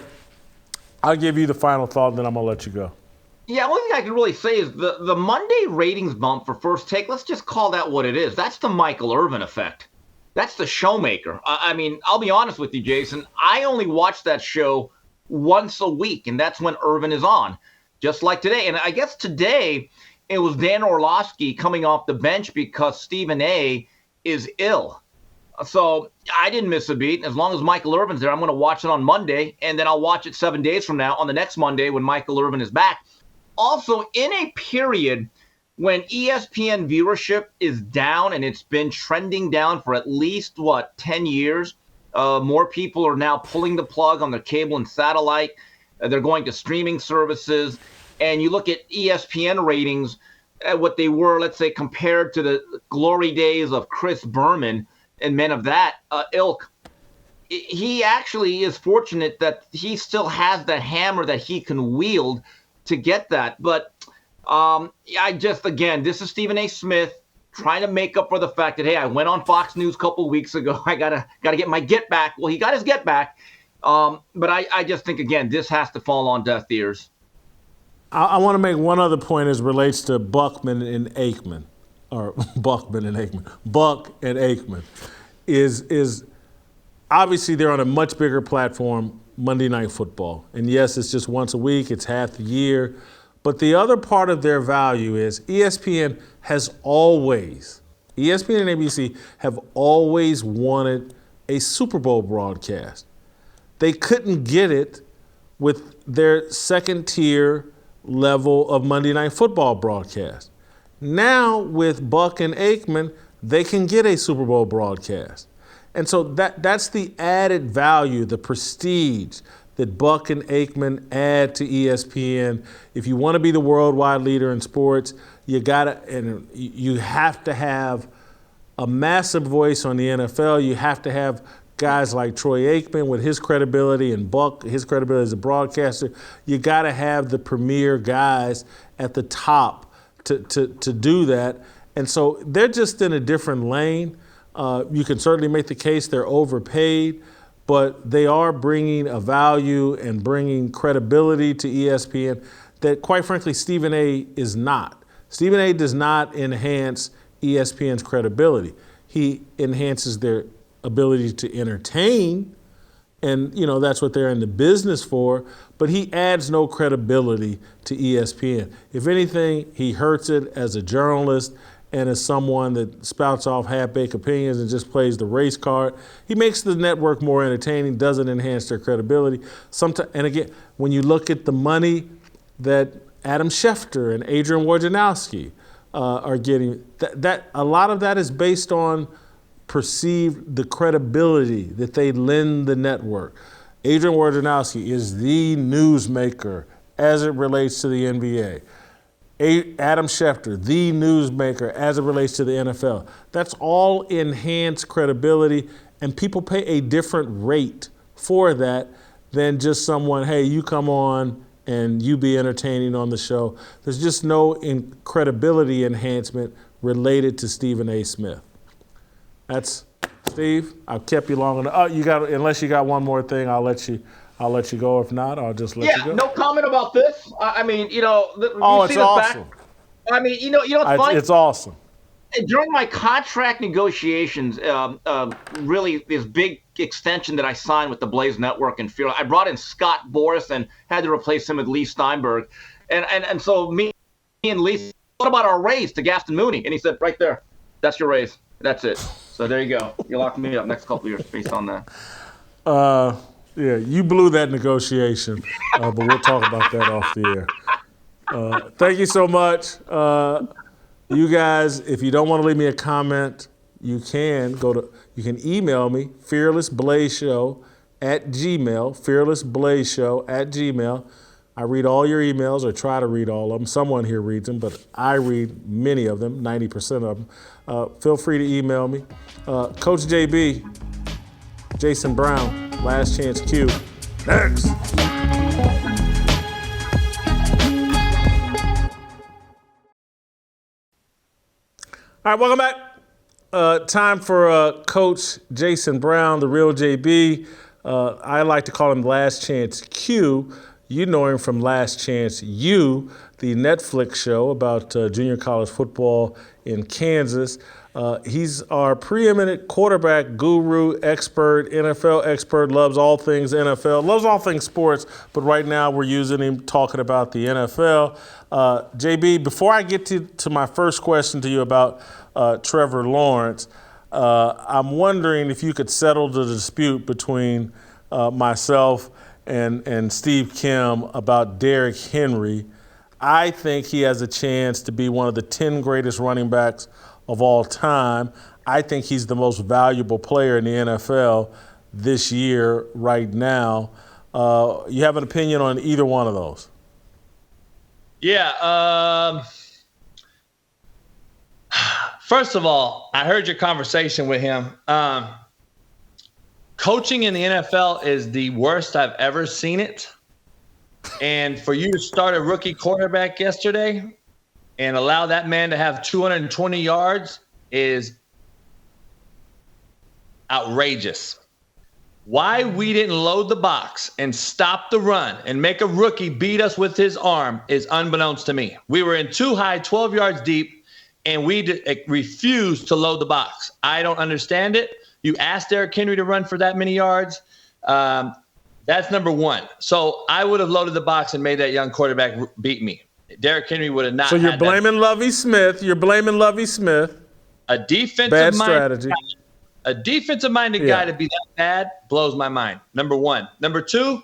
I'll give you the final thought, and then I'm going to let you go. Yeah, one thing I can really say is the Monday ratings bump for First Take, let's just call that what it is. That's the Michael Irvin effect. That's the showmaker. I mean, I'll be honest with you, Jason. I only watch that show once a week, and that's when Irvin is on, just like today. And I guess today it was Dan Orlovsky coming off the bench because Stephen A is ill. So I didn't miss a beat. As long as Michael Irvin's there, I'm going to watch it on Monday, and then I'll watch it 7 days from now on the next Monday when Michael Irvin is back. Also, in a period when ESPN viewership is down, and it's been trending down for at least, 10 years, more people are now pulling the plug on their cable and satellite. They're going to streaming services. And you look at ESPN ratings, what they were, let's say, compared to the glory days of Chris Berman and men of that ilk. He actually is fortunate that he still has that hammer that he can wield to get that. But this is Stephen A. Smith trying to make up for the fact that, hey, I went on Fox News a couple of weeks ago. I gotta get my get back. Well, he got his get back. But I just think, again, this has to fall on deaf ears. I want to make one other point as relates to Buckman and Aikman. Or Buckman and Aikman. Buck and Aikman is obviously they're on a much bigger platform, Monday Night Football. And yes, it's just once a week, it's half the year. But the other part of their value is ESPN and ABC have always wanted a Super Bowl broadcast. They couldn't get it with their second tier level of Monday Night Football broadcast. Now with Buck and Aikman, they can get a Super Bowl broadcast. And so that's the added value, the prestige that Buck and Aikman add to ESPN. If you want to be the worldwide leader in sports, you have to have a massive voice on the NFL. You have to have guys like Troy Aikman with his credibility and Buck, his credibility as a broadcaster. You got to have the premier guys at the top to do that. And so they're just in a different lane. You can certainly make the case they're overpaid, but they are bringing a value and bringing credibility to ESPN that, quite frankly, Stephen A. is not. Stephen A. does not enhance ESPN's credibility. He enhances their ability to entertain, and that's what they're in the business for, but he adds no credibility to ESPN. If anything, he hurts it as a journalist and as someone that spouts off half-baked opinions and just plays the race card. He makes the network more entertaining, doesn't enhance their credibility. And again, when you look at the money that Adam Schefter and Adrian Wojnarowski are getting, that a lot of that is based on the credibility that they lend the network. Adrian Wojnarowski is the newsmaker as it relates to the NBA. Adam Schefter, the newsmaker as it relates to the NFL. That's all enhanced credibility, and people pay a different rate for that than just someone, hey, you come on and you be entertaining on the show. There's just no credibility enhancement related to Stephen A. Smith. That's Steve. I've kept you long enough. Unless you got one more thing, I'll let you go. If not, I'll just let you go. No comment about this. I mean, it's awesome. I mean, what's funny? It's awesome. During my contract negotiations, really this big extension that I signed with the Blaze Network and Fear, I brought in Scott Boris and had to replace him with Lee Steinberg. And so me and Lee, what about our raise to Gaston Mooney? And he said, right there, that's your raise. That's it. So there you go. You're locking me up next couple of years based on that. Yeah, you blew that negotiation, but we'll talk about that off the air. Thank you so much. You guys, if you don't want to leave me a comment, you can email me, fearlessblazeshow@gmail. I read all your emails, or try to read all of them. Someone here reads them, but I read many of them, 90% of them. Feel free to email me. Coach JB, Jason Brown, Last Chance Q. Next. All right, welcome back. Time for Coach Jason Brown, the real JB. I like to call him Last Chance Q. You know him from Last Chance U, the Netflix show about junior college football in Kansas. He's our preeminent quarterback guru, expert, NFL expert, loves all things NFL, loves all things sports, but right now we're using him talking about the NFL. JB, before I get to my first question to you about Trevor Lawrence, I'm wondering if you could settle the dispute between myself and Steve Kim about Derrick Henry. I think he has a chance to be one of the 10 greatest running backs of all time. I think he's the most valuable player in the NFL this year right now. You have an opinion on either one of those? Yeah. First of all, I heard your conversation with him. Coaching in the NFL is the worst I've ever seen it. And for you to start a rookie quarterback yesterday and allow that man to have 220 yards is outrageous. Why we didn't load the box and stop the run and make a rookie beat us with his arm is unbeknownst to me. We were in too high, 12 yards deep, and we refused to load the box. I don't understand it. You asked Derrick Henry to run for that many yards. That's number one. So I would have loaded the box and made that young quarterback beat me. Derrick Henry would have not. So you're blaming Lovie Smith. You're blaming Lovie Smith. A defensive bad strategy. A defensive-minded guy to be that bad blows my mind. Number one. Number two,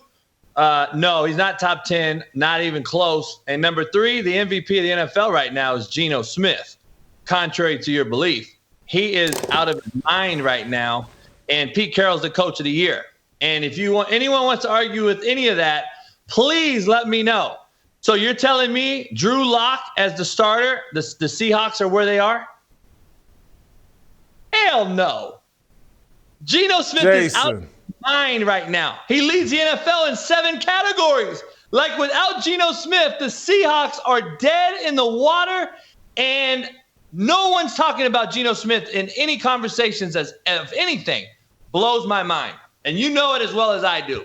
no, he's not top 10, not even close. And number three, the MVP of the NFL right now is Geno Smith. Contrary to your belief, he is out of his mind right now. And Pete Carroll's the coach of the year. And if anyone wants to argue with any of that, please let me know. So you're telling me Drew Lock as the starter, the Seahawks are where they are? Hell no. Geno Smith is out of his mind right now. He leads the NFL in 7 categories. Like, without Geno Smith, the Seahawks are dead in the water, and no one's talking about Geno Smith in any conversations as of anything. Blows my mind. And you know it as well as I do.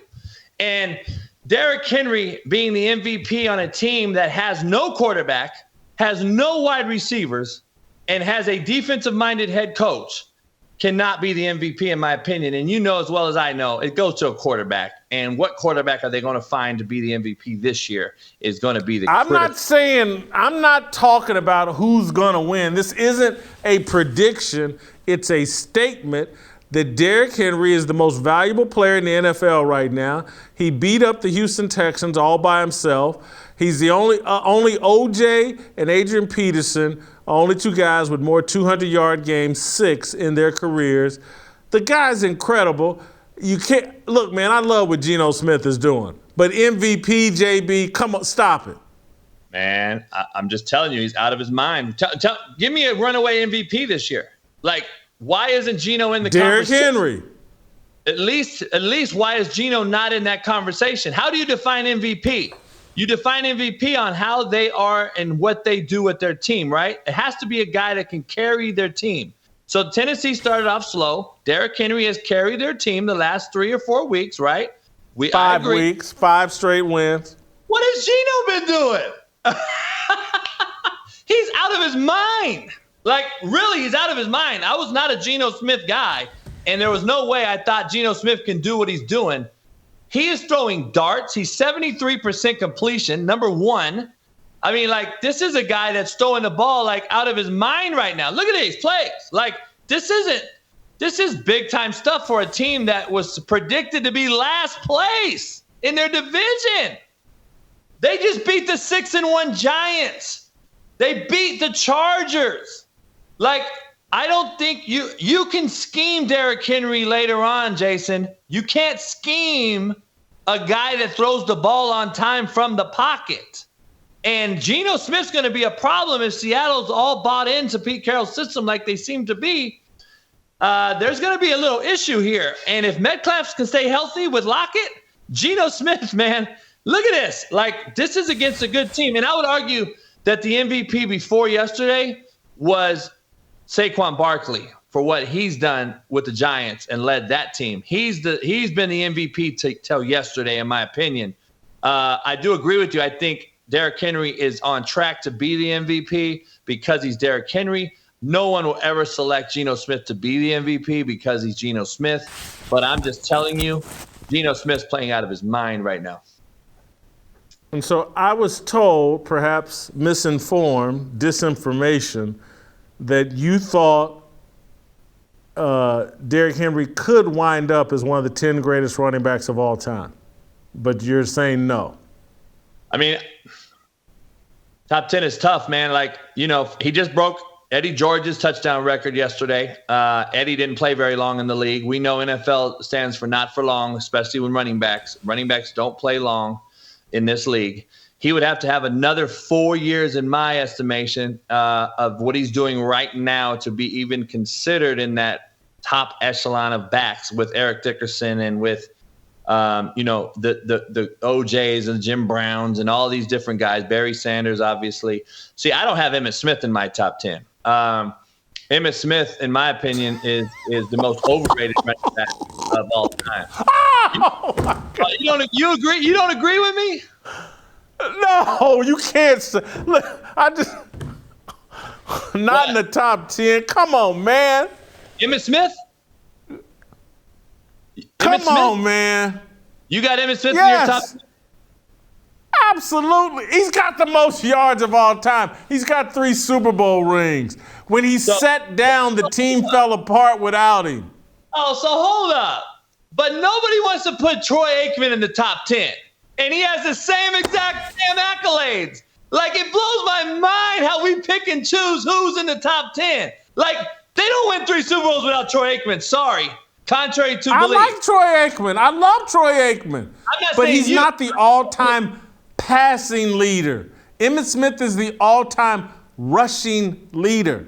And Derrick Henry being the MVP on a team that has no quarterback, has no wide receivers, and has a defensive-minded head coach cannot be the MVP, in my opinion. And you know as well as I know, it goes to a quarterback. And what quarterback are they going to find to be the MVP this year is going to be the I'm not talking about who's going to win. This isn't a prediction. It's a statement that Derrick Henry is the most valuable player in the NFL right now. He beat up the Houston Texans all by himself. He's the only OJ and Adrian Peterson, only 2 guys with more 200-yard games, 6 in their careers. The guy's incredible. You can't look, man. I love what Geno Smith is doing, but MVP, JB, come on, stop it. Man, I'm just telling you, he's out of his mind. Give me a runaway MVP this year. Like, why isn't Geno in the Derrick conversation? Henry. At least, why is Geno not in that conversation? How do you define MVP? You define MVP on how they are and what they do with their team, right? It has to be a guy that can carry their team. So Tennessee started off slow. Derrick Henry has carried their team the last 3 or 4 weeks, right? 5 weeks, 5 straight wins. What has Geno been doing? He's out of his mind. Like, really, he's out of his mind. I was not a Geno Smith guy, and there was no way I thought Geno Smith can do what he's doing. He is throwing darts. He's 73% completion, number one. I mean, like, this is a guy that's throwing the ball, like, out of his mind right now. Look at these plays. Like, this is big-time stuff for a team that was predicted to be last place in their division. They just beat the 6-1 Giants. They beat the Chargers. Like, I don't think you can scheme Derrick Henry later on, Jason. You can't scheme a guy that throws the ball on time from the pocket. And Geno Smith's going to be a problem if Seattle's all bought into Pete Carroll's system like they seem to be. There's going to be a little issue here. And if Metcalf can stay healthy with Lockett, Geno Smith, man, look at this. Like, this is against a good team. And I would argue that the MVP before yesterday was Saquon Barkley for what he's done with the Giants and led that team. He's been the MVP till yesterday, in my opinion. I do agree with you. I think Derrick Henry is on track to be the MVP because he's Derrick Henry. No one will ever select Geno Smith to be the MVP because he's Geno Smith. But I'm just telling you, Geno Smith's playing out of his mind right now. And so I was told, perhaps misinformed, disinformation, that you thought Derrick Henry could wind up as one of the 10 greatest running backs of all time. But you're saying no. I mean, top 10 is tough, man. Like, you know, he just broke Eddie George's touchdown record yesterday. Eddie didn't play very long in the league. We know NFL stands for not for long, especially when running backs don't play long in this league. He would have to have another 4 years, in my estimation, of what he's doing right now to be even considered in that top echelon of backs with Eric Dickerson and with the OJs and Jim Browns and all these different guys, Barry Sanders, obviously. See, I don't have Emmitt Smith in my top 10. Emmitt Smith, in my opinion, is the most overrated running back of all time. Oh, my God. You agree? You don't agree with me? No, you can't. Look, not in the top 10. Come on, man. Emmitt Smith? Come on, man. You got Emmitt Smith Yes. in your top 10? Absolutely. He's got the most yards of all time. He's got 3 Super Bowl rings. When he sat down, the team fell apart without him. Oh, so hold up. But nobody wants to put Troy Aikman in the top 10. And he has the same exact damn accolades. Like, it blows my mind how we pick and choose who's in the top 10. Like, they don't win 3 Super Bowls without Troy Aikman. Sorry. Contrary to belief. I like Troy Aikman. I love Troy Aikman. But he's not the all-time passing leader. Emmitt Smith is the all-time rushing leader.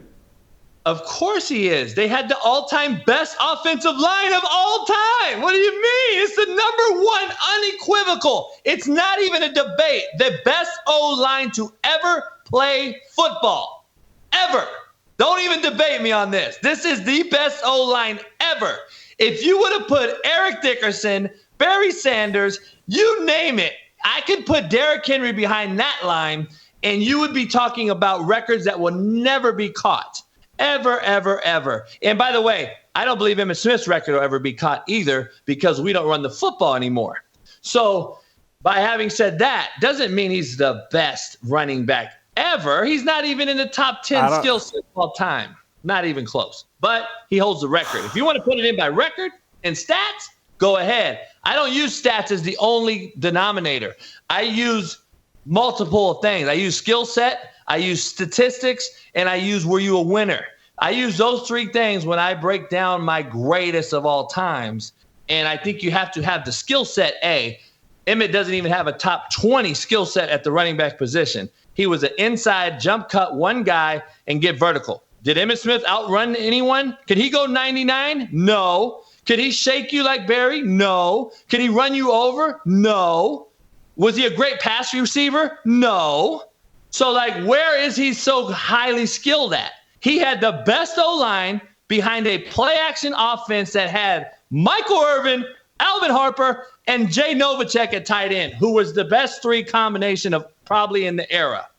Of course he is. They had the all-time best offensive line of all time. What do you mean? It's the number one unequivocal. It's not even a debate. The best O-line to ever play football. Ever. Don't even debate me on this. This is the best O-line ever. If you would have put Eric Dickerson, Barry Sanders, you name it, I could put Derrick Henry behind that line, and you would be talking about records that will never be caught. Ever, ever, ever. And by the way, I don't believe Emmitt Smith's record will ever be caught either because we don't run the football anymore. So by having said that, doesn't mean he's the best running back ever. He's not even in the top 10 skill set of all time. Not even close. But he holds the record. If you want to put it in by record and stats, go ahead. I don't use stats as the only denominator. I use multiple things. I use skill set, I use statistics, and I use were you a winner. I use those 3 things when I break down my greatest of all times. And I think you have to have the skill set A. Emmitt doesn't even have a top 20 skill set at the running back position. He was an inside jump cut one guy and get vertical. Did Emmitt Smith outrun anyone? Could he go 99? No. Could he shake you like Barry? No. Could he run you over? No. Was he a great pass receiver? No. So, like, where is he so highly skilled at? He had the best O-line behind a play-action offense that had Michael Irvin, Alvin Harper, and Jay Novacek at tight end, who was the best 3 combination of probably in the era.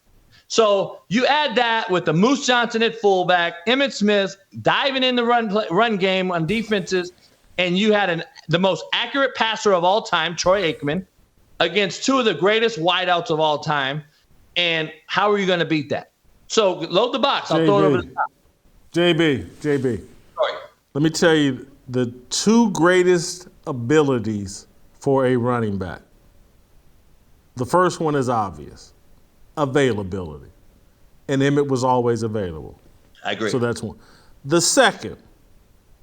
So you add that with the Moose Johnson at fullback, Emmitt Smith diving in the run game on defenses, and you had the most accurate passer of all time, Troy Aikman, against two of the greatest wideouts of all time. And how are you going to beat that? So load the box. I'll throw it over the top. JB. Sorry. Let me tell you the two greatest abilities for a running back. The first one is obvious. Availability. And Emmitt was always available. I agree. So that's one. The second,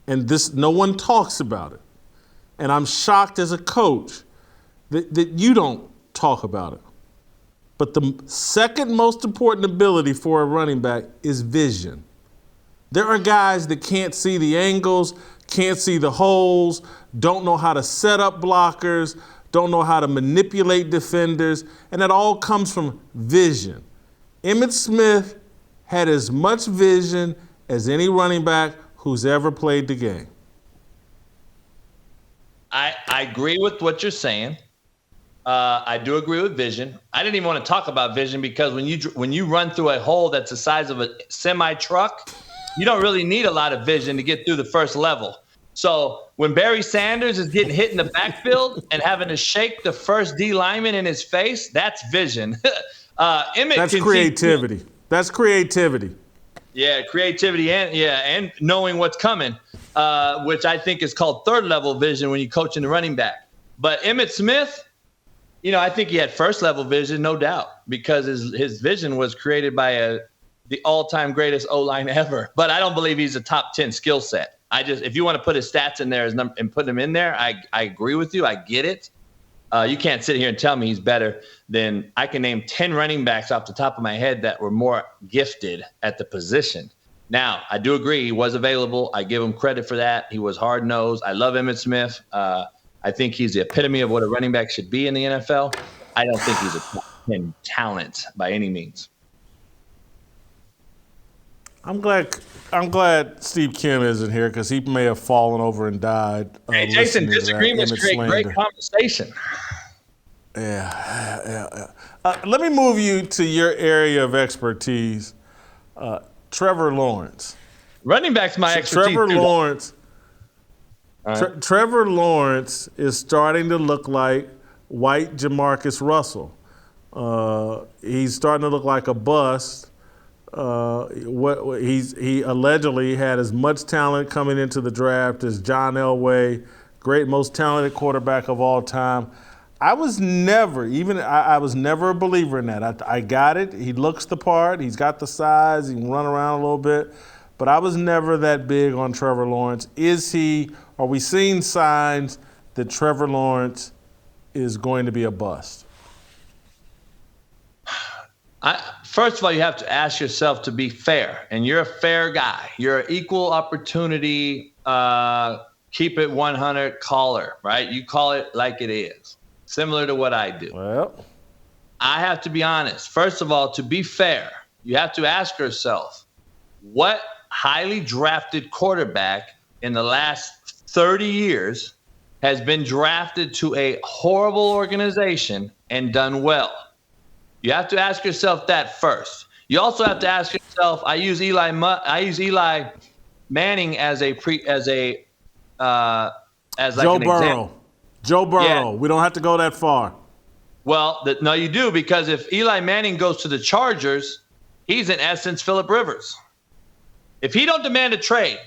and this no one talks about it, and I'm shocked as a coach that you don't talk about it. But the second most important ability for a running back is vision. There are guys that can't see the angles, can't see the holes, don't know how to set up blockers, don't know how to manipulate defenders, and that all comes from vision. Emmitt Smith had as much vision as any running back who's ever played the game. I agree with what you're saying. I do agree with vision. I didn't even want to talk about vision because when you run through a hole that's the size of a semi truck, you don't really need a lot of vision to get through the first level. So when Barry Sanders is getting hit in the backfield and having to shake the first D lineman in his face, that's vision. Emmitt That's creativity. That's creativity. Yeah, creativity and knowing what's coming, which I think is called third level vision when you're coaching the running back. But Emmitt Smith, I think he had first level vision, no doubt, because his vision was created by the all-time greatest O-line ever. But I don't believe he's a top 10 skill set. If you want to put his stats in there and put him in there, I agree with you. I get it. You can't sit here and tell me he's better than I can name 10 running backs off the top of my head that were more gifted at the position. Now, I do agree he was available. I give him credit for that. He was hard-nosed. I love Emmitt Smith. I think he's the epitome of what a running back should be in the NFL. I don't think he's a top 10 talent by any means. I'm glad Steve Kim isn't here because he may have fallen over and died. Hey, Jason, disagreements create great conversation. Yeah. Let me move you to your area of expertise, Trevor Lawrence. Running back's my expertise. Trevor Lawrence is starting to look like white Jamarcus Russell. He's starting to look like a bust. He allegedly had as much talent coming into the draft as John Elway, most talented quarterback of all time. I was never a believer in that. I got it. He looks the part. He's got the size. He can run around a little bit. But I was never that big on Trevor Lawrence. Are we seeing signs that Trevor Lawrence is going to be a bust? First of all, you have to ask yourself to be fair, and you're a fair guy. You're an equal opportunity, keep it 100 caller, right? You call it like it is, similar to what I do. Well, I have to be honest. First of all, to be fair, you have to ask yourself, what highly drafted quarterback in the last 30 years has been drafted to a horrible organization and done well? You have to ask yourself that first. You also have to ask yourself. I use Eli Manning as Joe an Burrow. example. Joe Burrow. Yeah. We don't have to go that far. Well, no, you do, because if Eli Manning goes to the Chargers, he's in essence Phillip Rivers. If he don't demand a trade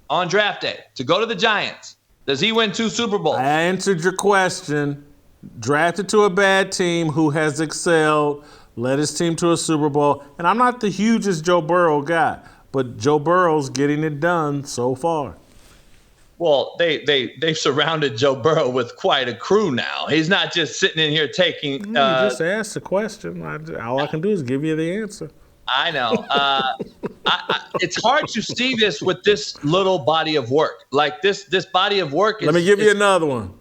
on draft day to go to the Giants, does he win 2 Super Bowls? I answered your question. Drafted to a bad team who has excelled, led his team to a Super Bowl. And I'm not the hugest Joe Burrow guy, but Joe Burrow's getting it done so far. Well, they've surrounded Joe Burrow with quite a crew now. He's not just sitting in here taking. You just asked the question. All I can do is give you the answer. I know. It's hard to see this with this little body of work. Like this body of work is. Let me give you another one.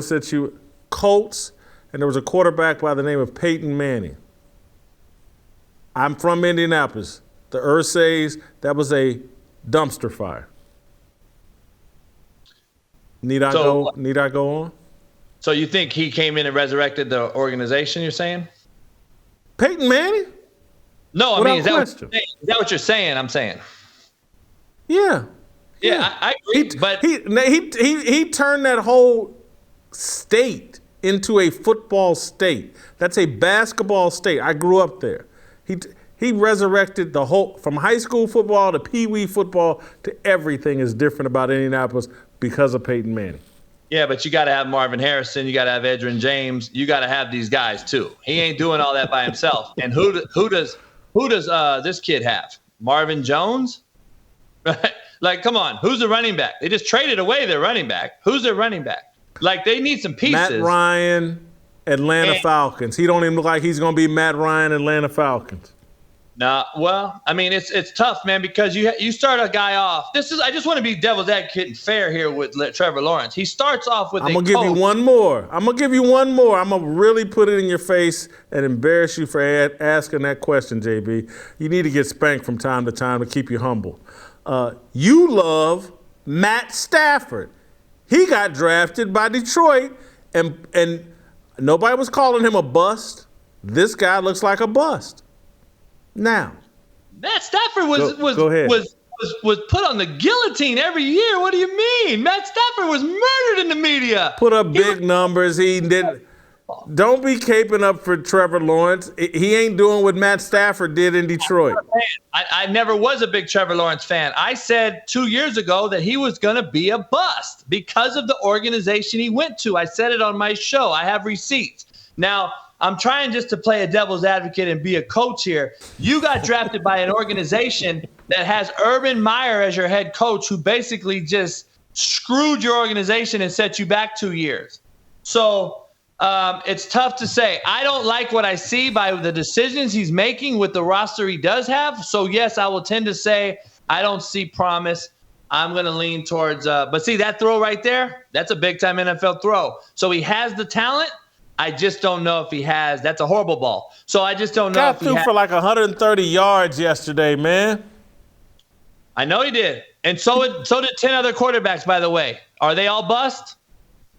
Since you Colts, and there was a quarterback by the name of Peyton Manning. I'm from Indianapolis. The Earth says that was a dumpster fire. Need I go on? So you think he came in and resurrected the organization, you're saying? Peyton Manning? No, I Without mean, is that question. what you're saying? I'm saying. Yeah. Yeah, I agree. But He turned that whole state into a football state. That's a basketball state. I grew up there. He resurrected the whole, from high school football to Pee Wee football to everything is different about Indianapolis because of Peyton Manning. yeah, but you got to have Marvin Harrison. You got to have Edgerrin James. You got to have these guys too. He ain't doing all that by himself. And who does this kid have? Marvin Jones? Right? Like, come on. Who's the running back? They just traded away their running back. Who's their running back? Like, they need some pieces. Matt Ryan, Atlanta Falcons. He don't even look like he's going to be Matt Ryan, Atlanta Falcons. Nah, well, I mean, it's tough, man, because you start a guy off. I just want to be devil's advocate and fair here with Trevor Lawrence. He starts off with I'm going to give you one more. I'm going to really put it in your face and embarrass you for asking that question, JB. You need to get spanked from time to time to keep you humble. You love Matt Stafford. He got drafted by Detroit, and nobody was calling him a bust. This guy looks like a bust. Now, Matt Stafford was go ahead. was put on the guillotine every year. What do you mean? Matt Stafford was murdered in the media. Put up big numbers. He did. Don't be caping up for Trevor Lawrence. He ain't doing what Matt Stafford did in Detroit. I never was a big Trevor Lawrence fan. I said 2 years ago that he was going to be a bust because of the organization he went to. I said it on my show. I have receipts. Now, I'm trying just to play a devil's advocate and be a coach here. You got drafted by an organization that has Urban Meyer as your head coach, who basically just screwed your organization and set you back 2 years. So it's tough to say. I don't like what I see by the decisions he's making with the roster he does have. So, yes, I will tend to say I don't see promise. I'm going to lean towards but see, that throw right there, that's a big-time NFL throw. So he has the talent. I just don't know if he has. That's a horrible ball. So I just don't know if he has. Got through for like 130 yards yesterday, man. I know he did. And so did 10 other quarterbacks, by the way. Are they all bust?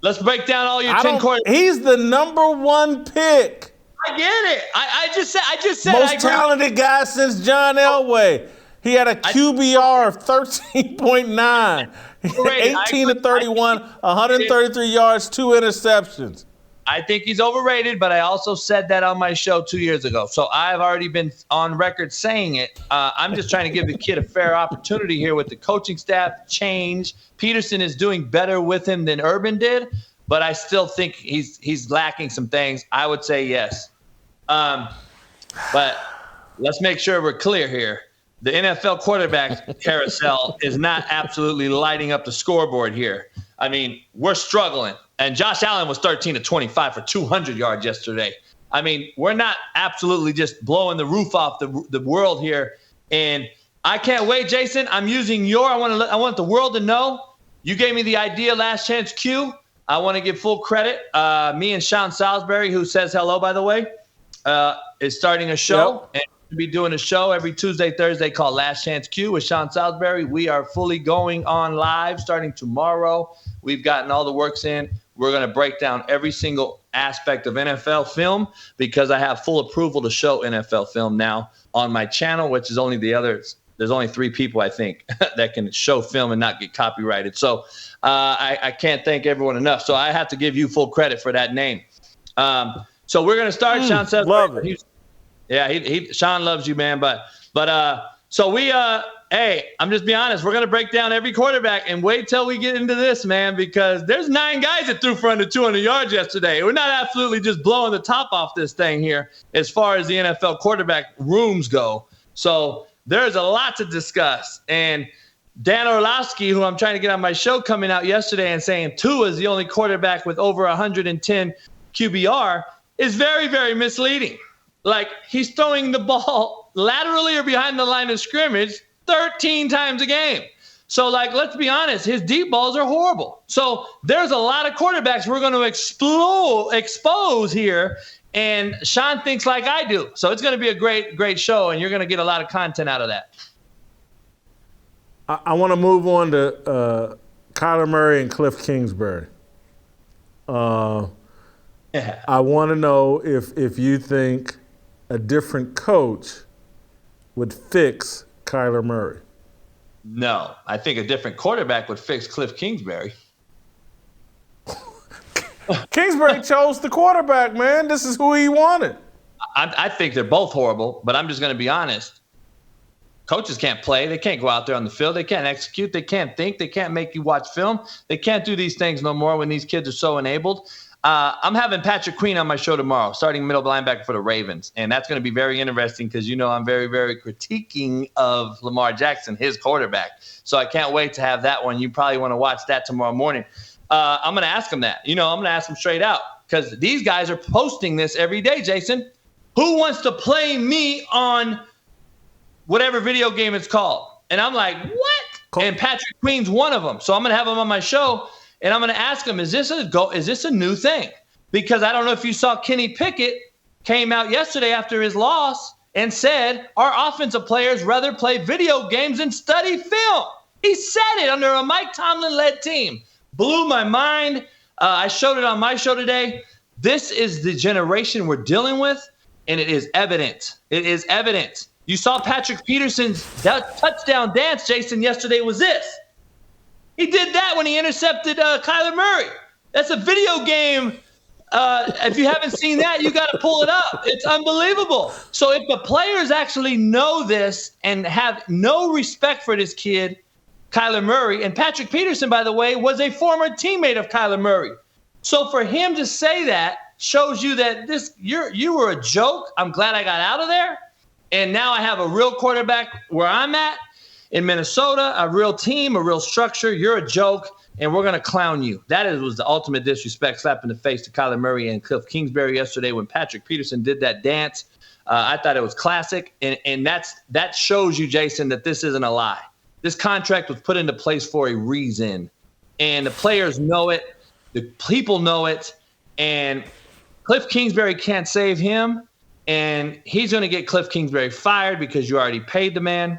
Let's break down all your 10 quarterbacks. He's the number one pick. I get it. I just said most talented guy since John Elway. He had a QBR of 13.9. 18 to 31, 133 yards, 2 interceptions. I think he's overrated, but I also said that on my show 2 years ago. So I've already been on record saying it. I'm just trying to give the kid a fair opportunity here with the coaching staff change. Peterson is doing better with him than Urban did, but I still think he's lacking some things. I would say yes. But let's make sure we're clear here. The NFL quarterback carousel is not absolutely lighting up the scoreboard here. I mean, we're struggling. And Josh Allen was 13 to 25 for 200 yards yesterday. I mean, we're not absolutely just blowing the roof off the world here. And I can't wait, Jason. I'm using I want the world to know. You gave me the idea, Last Chance Q. I want to give full credit. Me and Sean Salisbury, who says hello, by the way, is starting a show. Yep. And we'll be doing a show every Tuesday, Thursday called Last Chance Q with Sean Salisbury. We are fully going on live starting tomorrow. We've gotten all the works in. We're going to break down every single aspect of NFL film because I have full approval to show NFL film now on my channel, which is only there's only 3 people, I think, that can show film and not get copyrighted. So I can't thank everyone enough. So I have to give you full credit for that name. So we're going to start. Sean says, love it. Sean loves you, man. So we, hey, I'm just being honest. We're going to break down every quarterback and wait till we get into this, man, because there's 9 guys that threw for under 200 yards yesterday. We're not absolutely just blowing the top off this thing here as far as the NFL quarterback rooms go. So there's a lot to discuss. And Dan Orlovsky, who I'm trying to get on my show, coming out yesterday and saying Tua is the only quarterback with over 110 QBR is very, very misleading. Like, he's throwing the ball laterally or behind the line of scrimmage 13 times a game. So, like, let's be honest, his deep balls are horrible. So there's a lot of quarterbacks we're going to expose here, and Sean thinks like I do. So it's going to be a great, great show, and you're going to get a lot of content out of that. I want to move on to Kyler Murray and Cliff Kingsbury. I want to know if you think a different coach would fix Kyler Murray? No, I think a different quarterback would fix Cliff Kingsbury. Kingsbury chose the quarterback, man. This is who he wanted. I think they're both horrible, but I'm just going to be honest. Coaches can't play. They can't go out there on the field. They can't execute. They can't think. They can't make you watch film. They can't do these things no more when these kids are so enabled. I'm having Patrick Queen on my show tomorrow, starting middle linebacker for the Ravens. And that's going to be very interesting because, I'm very, very critiquing of Lamar Jackson, his quarterback. So I can't wait to have that one. You probably want to watch that tomorrow morning. I'm going to ask him that. I'm going to ask him straight out because these guys are posting this every day, Jason. Who wants to play me on whatever video game it's called? And I'm like, what? Cool. And Patrick Queen's one of them. So I'm going to have him on my show, and I'm going to ask him, is this a new thing? Because I don't know if you saw Kenny Pickett came out yesterday after his loss and said our offensive players rather play video games than study film. He said it under a Mike Tomlin-led team. Blew my mind. I showed it on my show today. This is the generation we're dealing with, and it is evident. It is evident. You saw Patrick Peterson's touchdown dance, Jason, yesterday was this. He did that when he intercepted Kyler Murray. That's a video game. If you haven't seen that, you got to pull it up. It's unbelievable. So if the players actually know this and have no respect for this kid, Kyler Murray, and Patrick Peterson, by the way, was a former teammate of Kyler Murray. So for him to say that shows you that you were a joke. I'm glad I got out of there. And now I have a real quarterback where I'm at in Minnesota, a real team, a real structure. You're a joke, and we're going to clown you. That was the ultimate disrespect, slap in the face to Kyler Murray and Cliff Kingsbury yesterday when Patrick Peterson did that dance. I thought it was classic, and that shows you, Jason, that this isn't a lie. This contract was put into place for a reason, and the players know it. The people know it, and Cliff Kingsbury can't save him, and he's going to get Cliff Kingsbury fired because you already paid the man.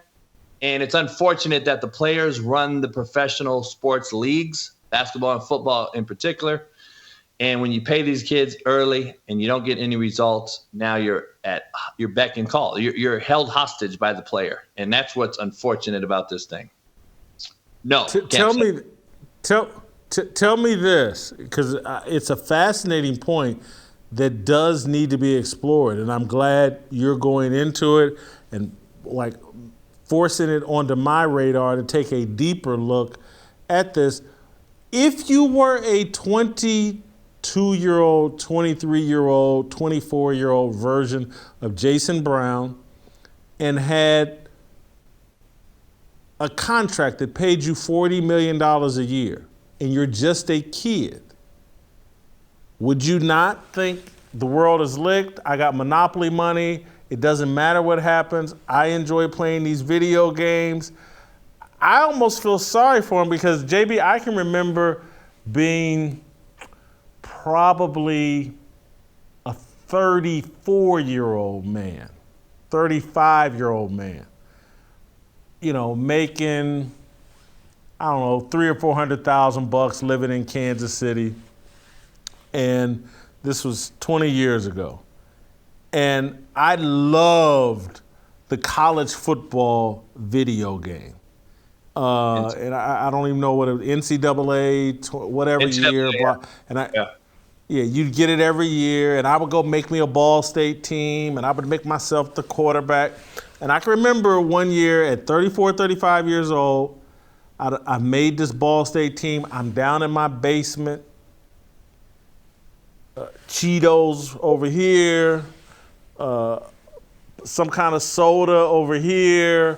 And it's unfortunate that the players run the professional sports leagues, basketball and football in particular. And when you pay these kids early and you don't get any results, now you're at your beck and call. You're held hostage by the player, and that's what's unfortunate about this thing. No, tell me this, because it's a fascinating point that does need to be explored, and I'm glad you're going into it and forcing it onto my radar to take a deeper look at this. If you were a 22-year-old, 23-year-old, 24-year-old version of Jason Brown and had a contract that paid you $40 million a year and you're just a kid, would you not think the world is licked? I got monopoly money. It doesn't matter what happens. I enjoy playing these video games. I almost feel sorry for him because, JB, I can remember being probably a 34-year-old man, 35-year-old man, making, I don't know, $300,000 or $400,000 living in Kansas City. And this was 20 years ago. And I loved the college football video game. And I don't even know what it was, NCAA, whatever year. Yeah. And you'd get it every year. And I would go make me a Ball State team, and I would make myself the quarterback. And I can remember one year at 34, 35 years old, I made this Ball State team. I'm down in my basement. Cheetos over here. Some kind of soda over here.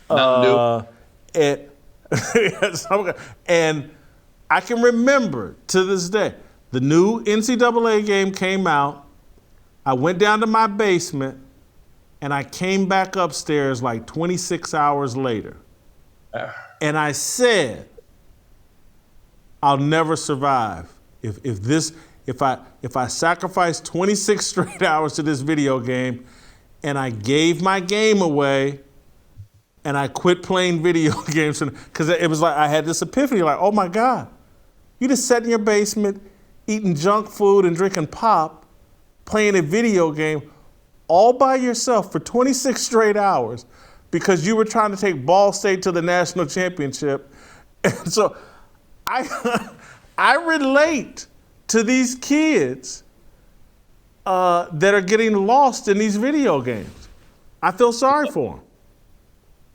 And I can remember to this day, the new NCAA game came out. I went down to my basement, and I came back upstairs like 26 hours later. And I said, I'll never survive if I sacrifice 26 straight hours to this video game, and I gave my game away, and I quit playing video games, because it was like I had this epiphany, like, oh my God, you just sat in your basement eating junk food and drinking pop, playing a video game. all by yourself for 26 straight hours because you were trying to take Ball State to the national championship. And so I relate to these kids that are getting lost in these video games. I feel sorry for them.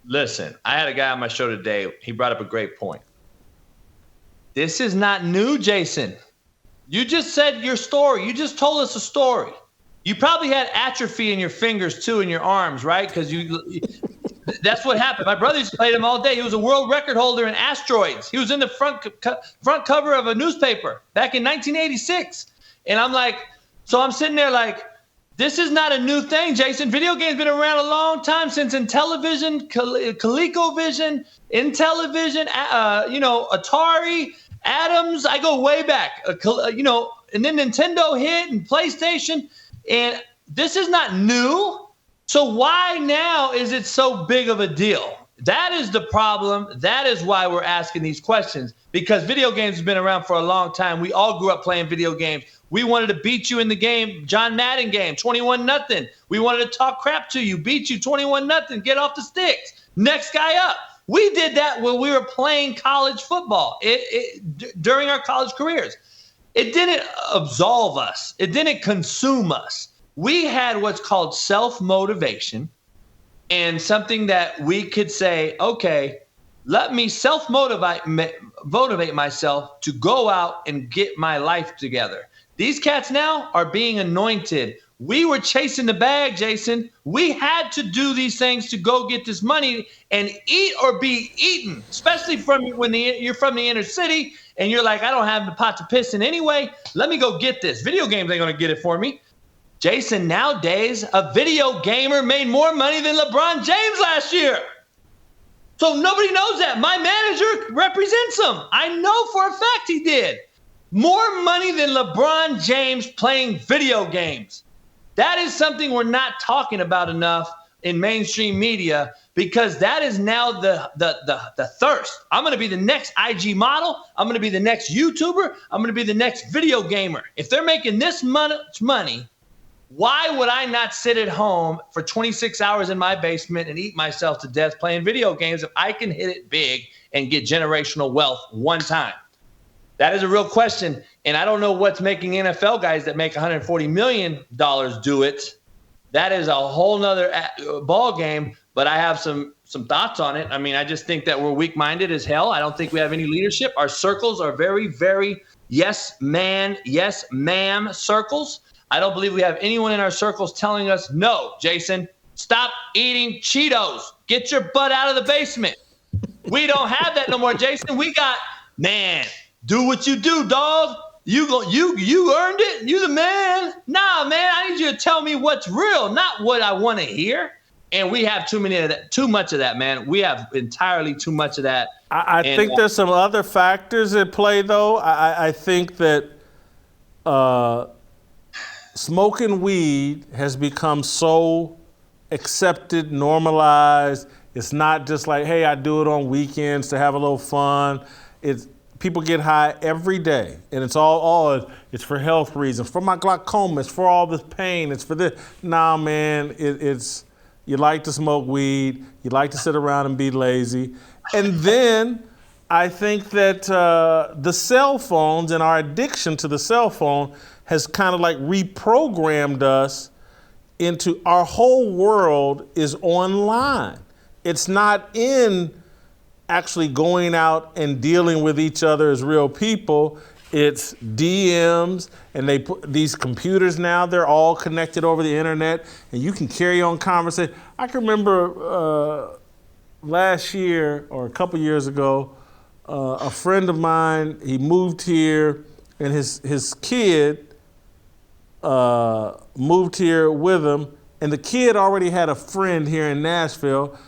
Listen, I had a guy on my show today. He brought up a great point. This is not new, Jason. You just said your story. You just told us a story. You probably had atrophy in your fingers too, in your arms, right? Because that's what happened. My brother used to play them all day. He was a world record holder in asteroids. He was in the front cover of a newspaper back in 1986. And I'm like, so I'm sitting there like, this is not a new thing, Jason. Video games been around a long time, since Intellivision, ColecoVision, Intellivision, Atari, Adams. I go way back, and then Nintendo hit and PlayStation. And this is not new. So why now is it so big of a deal? That is the problem. That is why we're asking these questions, because video games have been around for a long time. We all grew up playing video games. We wanted to beat you in the game, John Madden game, 21-0. We wanted to talk crap to you, beat you 21-0, get off the sticks. Next guy up. We did that when we were playing college football during our college careers. It didn't absolve us. It didn't consume us. We had what's called self-motivation, and something that we could say, okay, let me motivate myself to go out and get my life together. These cats now are being anointed. We were chasing the bag, Jason. We had to do these things to go get this money and eat or be eaten, especially when you're from the inner city and you're like, I don't have the pot to piss in anyway. Let me go get this. Video games ain't going to get it for me. Jason, nowadays, a video gamer made more money than LeBron James last year. So nobody knows that. My manager represents him. I know for a fact he did. More money than LeBron James playing video games. That is something we're not talking about enough in mainstream media, because that is now the thirst. I'm going to be the next IG model. I'm going to be the next YouTuber. I'm going to be the next video gamer. If they're making this much money, why would I not sit at home for 26 hours in my basement and eat myself to death playing video games if I can hit it big and get generational wealth one time? That is a real question, and I don't know what's making NFL guys that make $140 million do it. That is a whole nother ball game, but I have some thoughts on it. I mean, I just think that we're weak-minded as hell. I don't think we have any leadership. Our circles are very, very yes, man, yes, ma'am circles. I don't believe we have anyone in our circles telling us, no, Jason, stop eating Cheetos. Get your butt out of the basement. We don't have that no more, Jason. We got, man, do what you do, dog. You earned it. You the man. Nah, man, I need you to tell me what's real, not what I want to hear. And we have too much of that, man. We have entirely too much of that. I think there's some other factors at play, though. I think that smoking weed has become so accepted, normalized. It's not just like, hey, I do it on weekends to have a little fun. People get high every day, and it's it's for health reasons, for my glaucoma, it's for all this pain, it's for this. Nah, man, it's you like to smoke weed, you like to sit around and be lazy. And then I think that the cell phones and our addiction to the cell phone has kind of like reprogrammed us into our whole world is online. It's not in actually going out and dealing with each other as real people. It's DMs, and they put these computers now, they're all connected over the internet, and you can carry on conversation. I can remember last year or a couple years ago, a friend of mine, he moved here, and his kid moved here with him, and the kid already had a friend here in Nashville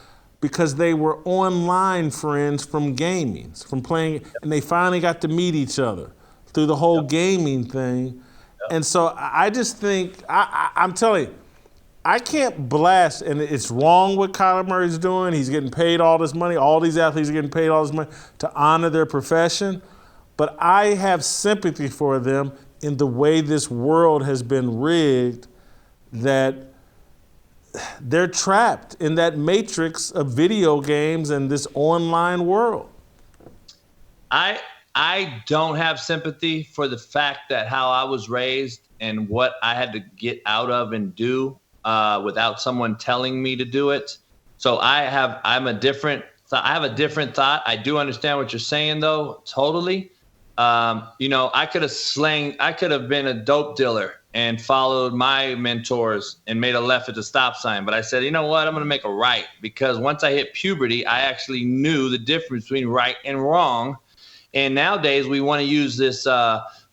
because they were online friends from gaming, from playing, and they finally got to meet each other through the whole gaming thing. Yep. And so I just think, I'm telling you, I can't blast, and it's wrong what Kyler Murray's doing. He's getting paid all this money. All these athletes are getting paid all this money to honor their profession. But I have sympathy for them in the way this world has been rigged, that they're trapped in that matrix of video games and this online world. I don't have sympathy for the fact that how I was raised and what I had to get out of and do without someone telling me to do it. So I have a different thought. I do understand what you're saying though, totally. I could have been a dope dealer and followed my mentors and made a left at the stop sign. But I said, you know what? I'm going to make a right, because once I hit puberty, I actually knew the difference between right and wrong. And nowadays we want to use this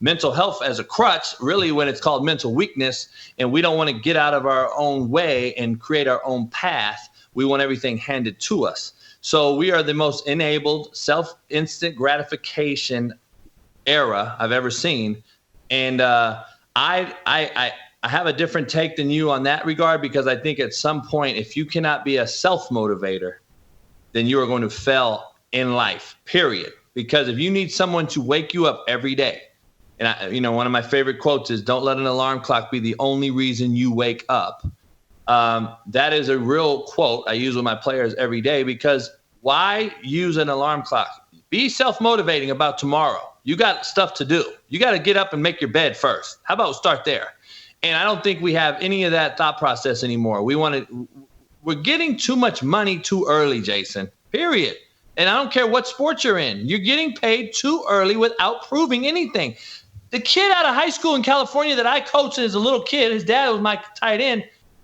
mental health as a crutch, really, when it's called mental weakness. And we don't want to get out of our own way and create our own path. We want everything handed to us. So we are the most enabled instant gratification era I've ever seen. And I have a different take than you on that regard, because I think at some point, if you cannot be a self-motivator, then you are going to fail in life, period. Because if you need someone to wake you up every day, and one of my favorite quotes is, don't let an alarm clock be the only reason you wake up. That is a real quote I use with my players every day, because why use an alarm clock? Be self-motivating about tomorrow. You got stuff to do. You got to get up and make your bed first. How about start there? And I don't think we have any of that thought process anymore. We're getting too much money too early, Jason, period. And I don't care what sport you're in. You're getting paid too early without proving anything. The kid out of high school in California that I coached as a little kid, his dad was my tight end,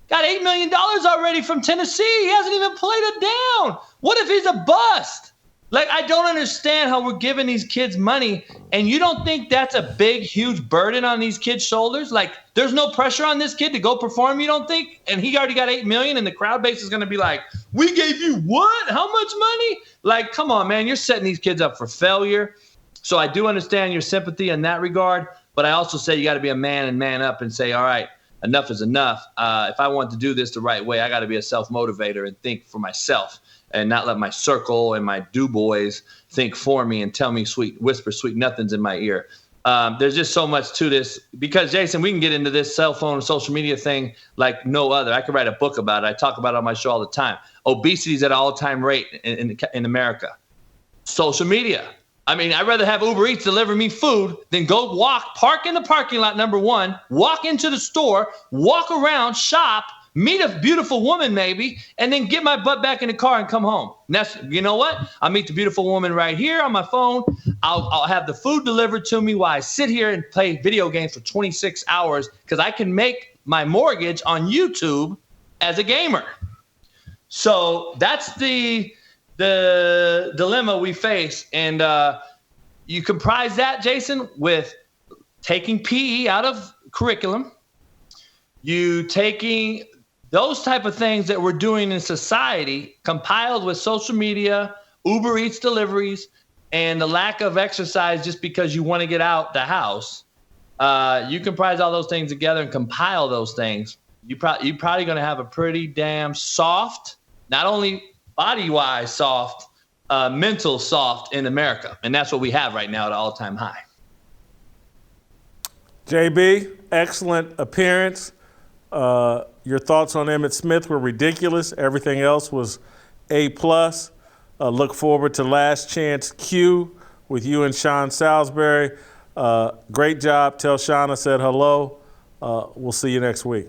got $8 million already from Tennessee. He hasn't even played a down. What if he's a bust? Like, I don't understand how we're giving these kids money, and you don't think that's a big, huge burden on these kids' shoulders? Like, there's no pressure on this kid to go perform, you don't think? And he already got $8 million, and the crowd base is going to be like, we gave you what? How much money? Like, come on, man. You're setting these kids up for failure. So I do understand your sympathy in that regard, but I also say you got to be a man and man up and say, all right, enough is enough. If I want to do this the right way, I got to be a self-motivator and think for myself, and not let my circle and my do boys think for me and tell me whisper sweet nothings in my ear. There's just so much to this, because, Jason, we can get into this cell phone and social media thing like no other. I could write a book about it. I talk about it on my show all the time. Obesity is at an all-time rate in America. Social media. I mean, I'd rather have Uber Eats deliver me food than go park in the parking lot, number one, walk into the store, walk around, shop, meet a beautiful woman maybe, and then get my butt back in the car and come home. And that's, you know what? I'll meet the beautiful woman right here on my phone. I'll have the food delivered to me while I sit here and play video games for 26 hours, because I can make my mortgage on YouTube as a gamer. So that's the dilemma we face. And you comprise that, Jason, with taking PE out of curriculum, you taking those type of things that we're doing in society, compiled with social media, Uber Eats deliveries, and the lack of exercise just because you want to get out the house. You comprise all those things together and compile those things. You're probably going to have a pretty damn soft, not only body-wise soft, mental soft in America. And that's what we have right now at an all-time high. JB, excellent appearance. Your thoughts on Emmitt Smith were ridiculous. Everything else was A+. Look forward to Last Chance Q with you and Sean Salisbury. Great job. Tell Sean I said hello. We'll see you next week.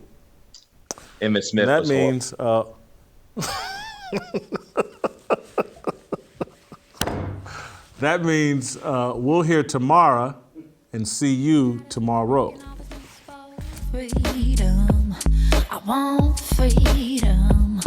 Emmitt Smith. And that means that means we'll hear tomorrow and see you tomorrow. Freedom, I want freedom.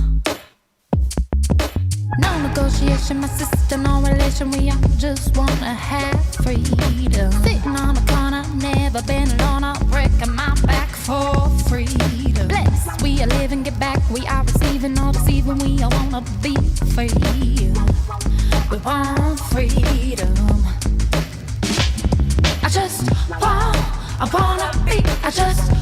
No negotiation, my sister, no relation. We all just wanna have freedom. Sitting on a corner, never been alone. I'm breaking my back for freedom. Blessed, we are living, get back. We are receiving, all deceiving. We all wanna be free. We want freedom. I wanna be, I just